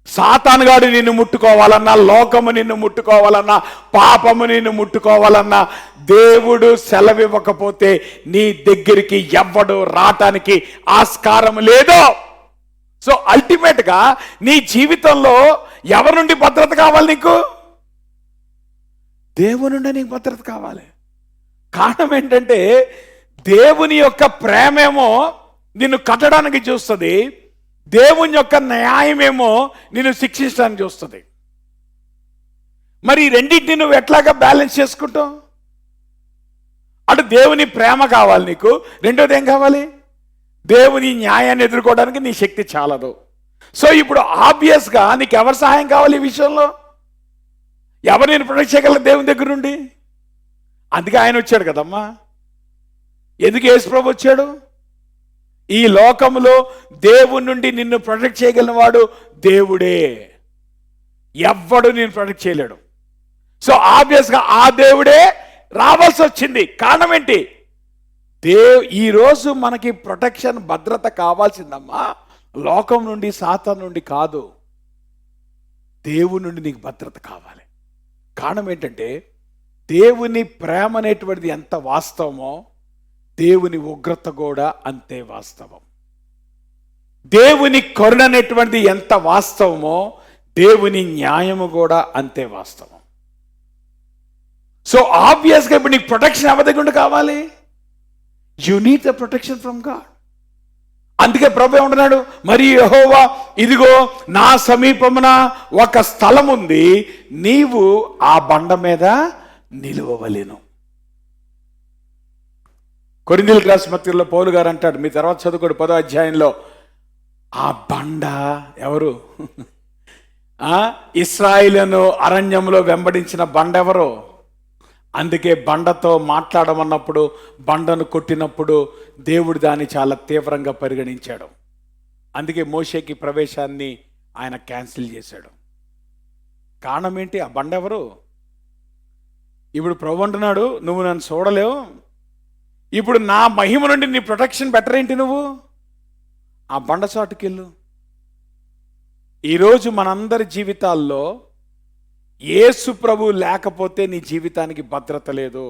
సాతానుగాడు నిన్ను ముట్టుకోవాలన్నా, లోకము నిన్ను ముట్టుకోవాలన్నా, పాపము నిన్ను ముట్టుకోవాలన్నా, దేవుడు సెలవివ్వకపోతే నీ దగ్గరికి ఎవ్వడు రావటానికి ఆస్కారం లేదు. సో అల్టిమేట్గా నీ జీవితంలో ఎవరి నుండి భద్రత కావాలి? నీకు దేవుని నుండి నీకు భద్రత కావాలి. కారణం ఏంటంటే దేవుని యొక్క ప్రేమేమో నిన్ను కట్టడానికి చూస్తుంది, దేవుని యొక్క న్యాయమేమో నిన్ను శిక్షించడానికి చూస్తుంది. మరి ఈ రెండింటిని నువ్వు ఎట్లాగా బ్యాలెన్స్ చేసుకుంటావు? అటు దేవుని ప్రేమ కావాలి నీకు, రెండోది ఏం కావాలి? దేవుని న్యాయాన్ని ఎదుర్కోవడానికి నీ శక్తి చాలదు. సో ఇప్పుడు ఆబ్వియస్గా నీకు ఎవరి సహాయం కావాలి ఈ విషయంలో? ఎవరు నేను ప్రొటెక్ట్ చేయగలరు దేవుని దగ్గర నుండి? అందుకే ఆయన వచ్చాడు కదమ్మా. ఎందుకు యేసుప్రభు వచ్చాడు? ఈ లోకములో దేవుని నుండి నిన్ను ప్రొటెక్ట్ చేయగలిగిన వాడు దేవుడే. ఎవ్వడు నేను ప్రొటెక్ట్ చేయలేడు. సో ఆబ్వియస్గా ఆ దేవుడే రావాల్సి వచ్చింది. కారణం ఏంటి? ఈరోజు మనకి ప్రొటెక్షన్, భద్రత కావాల్సిందమ్మా లోకం నుండి, సాతాను నుండి కాదు. దేవుని నుండి నీకు భద్రత కావాలి. కారణం ఏంటంటే దేవుని ప్రేమ అనేటువంటిది ఎంత వాస్తవమో దేవుని ఉగ్రత కూడా అంతే వాస్తవం. దేవుని కరుణ అనేటువంటిది ఎంత వాస్తవమో దేవుని న్యాయము కూడా అంతే వాస్తవం. సో ఆబ్వియస్గా ఇప్పుడు నీకు ప్రొటెక్షన్ ఎవరి కావాలి? You need the protection from God. అందుకే ప్రభు ఏమంటున్నాడు, మరి యెహోవా ఇదిగో నా సమీపమున ఒక స్థలం ఉంది, నీవు ఆ బండ మీద నిలువవలెను. కొరింథీయులకు రాసిన పత్రికలో పౌలు గారు అంటాడు, మీ తర్వాత చదువుకోడు 10వ అధ్యాయంలో, ఆ బండ ఎవరు? ఇశ్రాయేలును అరణ్యంలో వెంబడించిన బండ ఎవరు? అందుకే బండతో మాట్లాడమన్నప్పుడు, బండను కొట్టినప్పుడు దేవుడు దాన్ని చాలా తీవ్రంగా పరిగణించాడు. అందుకే మోషేకి ప్రవేశాన్ని ఆయన క్యాన్సిల్ చేశాడు. కారణం ఏంటి? ఆ బండ ఎవరు? ఇప్పుడు ప్రభు అంటున్నాడు, నువ్వు నన్ను చూడలేవు, ఇప్పుడు నా మహిమ నుండి నీ ప్రొటెక్షన్ బెటర్ ఏంటి? నువ్వు ఆ బండ చాటుకెళ్ళు. ఈరోజు మనందరి జీవితాల్లో యేసు ప్రభు లేకపోతే నీ జీవితానికి భద్రత లేదు.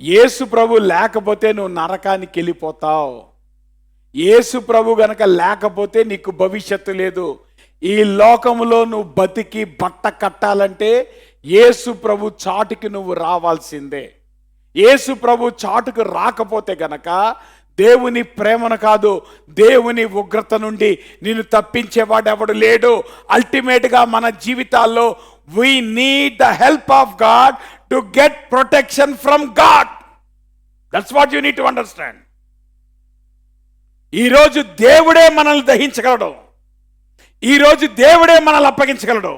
యేసు ప్రభు లేకపోతే నువ్వు నరకానికి వెళ్ళిపోతావు. యేసు ప్రభు గనక లేకపోతే నీకు భవిష్యత్తు లేదు. ఈ లోకములో నువ్వు బతికి బట్ట కట్టాలంటే యేసు ప్రభు చాటుకి నువ్వు రావాల్సిందే. యేసు ప్రభు చాటుకు రాకపోతే గనక దేవుని ప్రేమను కాదు, దేవుని ఉగ్రత నుండి నిన్ను తప్పించేవాడు ఎవడు లేడు. అల్టిమేట్గా మన జీవితాల్లో we need the help of God to get protection from God. That's what you need to understand. ఈరోజు దేవుడే మనల్ని దహించగలడు. ఈరోజు దేవుడే మనల్ని అప్పగించగలడు.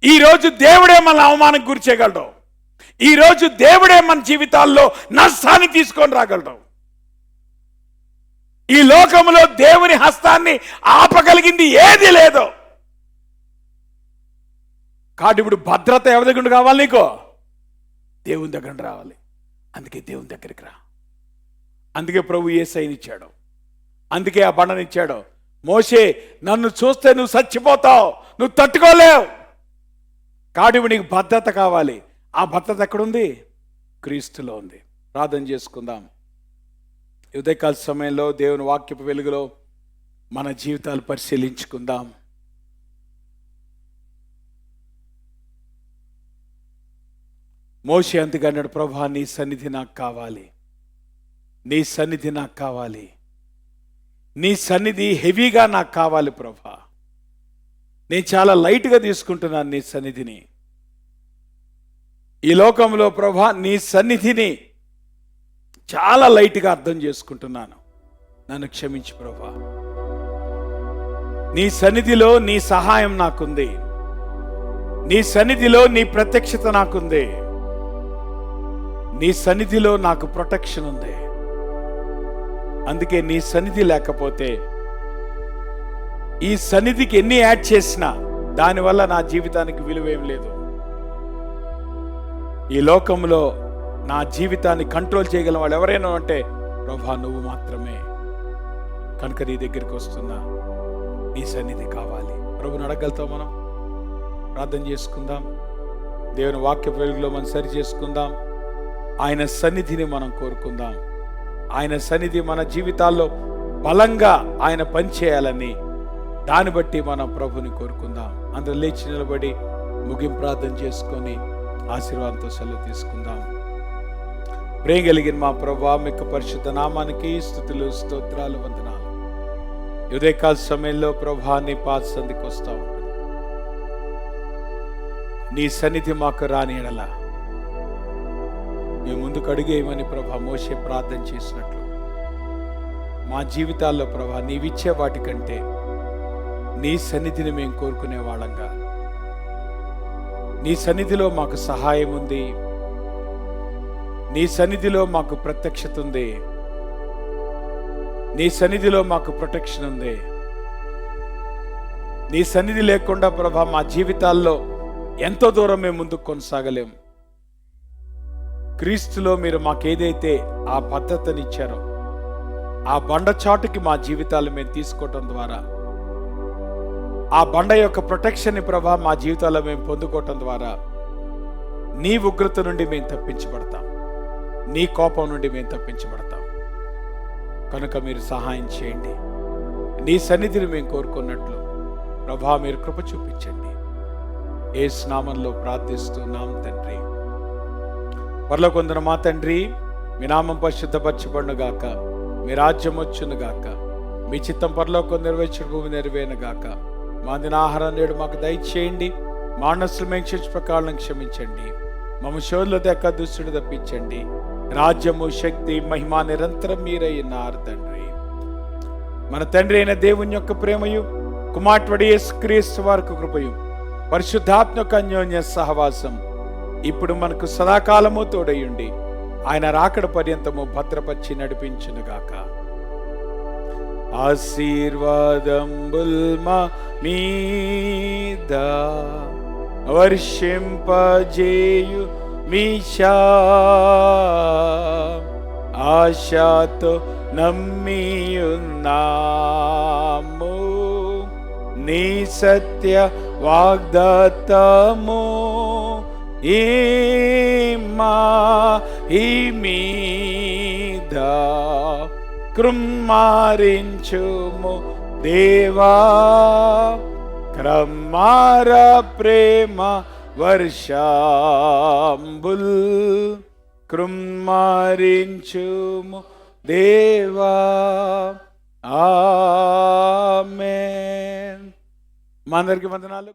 ఈరోజు దేవుడే మనల్ని అవమానం గురి చేయగలడు. ఈరోజు దేవుడే మన జీవితాల్లో నష్టాన్ని తీసుకొని రాగలడు. ఈ లోకంలో దేవుని హస్తాన్ని ఆపగలిగింది ఏది లేదు. కాబట్టి ఇప్పుడు భద్రత ఎవరి దగ్గర కావాలి? నీకు దేవుని దగ్గర రావాలి. అందుకే దేవుని దగ్గరికి రా. అందుకే ప్రభు యేసయ్యని ఇచ్చాడు. అందుకే ఆ బండనిచ్చాడు. మోషే, నన్ను చూస్తే నువ్వు చచ్చిపోతావు, నువ్వు తట్టుకోలేవు. కాబట్టి ఇప్పుడు నీకు భద్రత కావాలి. ఆ భద్రత ఎక్కడుంది? క్రీస్తులో ఉంది. ప్రార్థన చేసుకుందాం. ఉదయకాల సమయంలో దేవుని వాక్యపు వెలుగులో మన జీవితాలు పరిశీలించుకుందాం. మోషే అందుకు అన్నాడు, ప్రభా నీ సన్నిధి నాకు కావాలి, నీ సన్నిధి నాకు కావాలి, నీ సన్నిధి హెవీగా నాకు కావాలి ప్రభా. నేను చాలా లైట్గా తీసుకుంటున్నాను నీ సన్నిధిని. ఈ లోకంలో ప్రభా నీ సన్నిధిని చాలా లైట్గా అర్థం చేసుకుంటున్నాను. నన్ను క్షమించు ప్రభా. నీ సన్నిధిలో నీ సహాయం నాకుంది. నీ సన్నిధిలో నీ ప్రత్యక్షత నాకుంది. నీ సన్నిధిలో నాకు ప్రొటెక్షన్ ఉంది. అందుకే నీ సన్నిధి లేకపోతే ఈ సన్నిధికి ఎన్ని యాడ్ చేసినా దానివల్ల నా జీవితానికి విలువేం లేదు. ఈ లోకంలో నా జీవితాన్ని కంట్రోల్ చేయగల వాళ్ళు ఎవరైనా అంటే ప్రభా నువ్వు మాత్రమే. కనుక నీ దగ్గరికి వస్తున్నా, నీ సన్నిధి కావాలి. ప్రభుని అడగలుగుతాం. మనం ప్రార్థన చేసుకుందాం. దేవుని వాక్య వెలుగులో మనం సరి చేసుకుందాం. ఆయన సన్నిధిని మనం కోరుకుందాం. ఆయన సన్నిధి మన జీవితాల్లో బలంగా ఆయన పనిచేయాలని, దాన్ని బట్టి మనం ప్రభుని కోరుకుందాం. అందరూ లేచి నిలబడి ముగింపు ప్రార్థన చేసుకొని ఆశీర్వాదంతో సెలవు తీసుకుందాం. ప్రేమ కలిగిన మా ప్రభువా, మీకు పరిశుద్ధ నామానికి స్తుతులు, స్తోత్రాలు, వందనాలు. ఉదయకాల సమయంలో ప్రభా నీ పాద సన్నిధికి వస్తూ ఉంటాను. నీ సన్నిధి మాకు రాని ఎడల మేము ముందుకు అడిగేయమని ప్రభా మోషే ప్రార్థన చేసినట్లు మా జీవితాల్లో ప్రభా నీవిచ్చే వాటికంటే నీ సన్నిధిని మేము కోరుకునే వాళ్ళంగా, నీ సన్నిధిలో మాకు సహాయం ఉంది, నీ సన్నిధిలో మాకు ప్రత్యక్షత ఉంది, నీ సన్నిధిలో మాకు ప్రొటెక్షన్ ఉంది. నీ సన్నిధి లేకుండా ప్రభా మా జీవితాల్లో ఎంతో దూరం మేము ముందుకు కొనసాగలేం. క్రీస్తులో మీరు మాకేదైతే ఆ భద్రతని ఇచ్చారో ఆ బండ చాటుకి మా జీవితాలు మేము తీసుకోవటం ద్వారా, ఆ బండ యొక్క ప్రొటెక్షన్ని ప్రభా మా జీవితాల్లో మేము పొందుకోవటం ద్వారా నీ ఉగ్రత నుండి మేము తప్పించబడతాం, నీ కోపం నుండి మేము తప్పించబడతాం. కనుక మీరు సహాయం చేయండి. నీ సన్నిధిని మేము కోరుకున్నట్లు ప్రభా మీరు కృప చూపించండి. యేసు నామములో ప్రార్థిస్తున్నాం తండ్రి. పరలోకమందున్న మా తండ్రి, మీ నామం పరిశుద్ధపరచబడును గాక, మీ రాజ్యం వచ్చును గాక, మీ చిత్తం పరలోకం నెరవేర్చిన భూమి నెరవేరును గాక. మా దిన ఆహారం నేడు మాకు దయచేయండి. మా మనస్సులు మేము క్షమించు ప్రకారం క్షమించండి. మమ్మ శోధుల దక్క దుష్టుడు తప్పించండి. రాజ్యము, శక్తి, మహిమ నిరంతరం మీరై ఉన్నారు తండ్రి. మన తండ్రి అయిన దేవుని యొక్క ప్రేమయు, కుమారుడు యేసుక్రీస్తు వారి కృపయు, పరిశుద్ధాత్మ యొక్క అన్యోన్య సహవాసం ఇప్పుడు మనకు సదాకాలము తోడయుండి ఆయన రాకడ పర్యంతము భద్రపరిచి నడిపించునుగాక. ఆశీర్వాదంబుల్ మా మీద వర్షింపజేయు మీషా, ఆశతో నమ్మియున్నాము నీ సత్య వాగ్దాతము. ఈ మీద కృమ్మారించుము దేవా, క్రమార ప్రేమ వర్షాంబుల్ కృమ్మారించుము దేవా. ఆమేన్. మా అందరికి వందనాలు.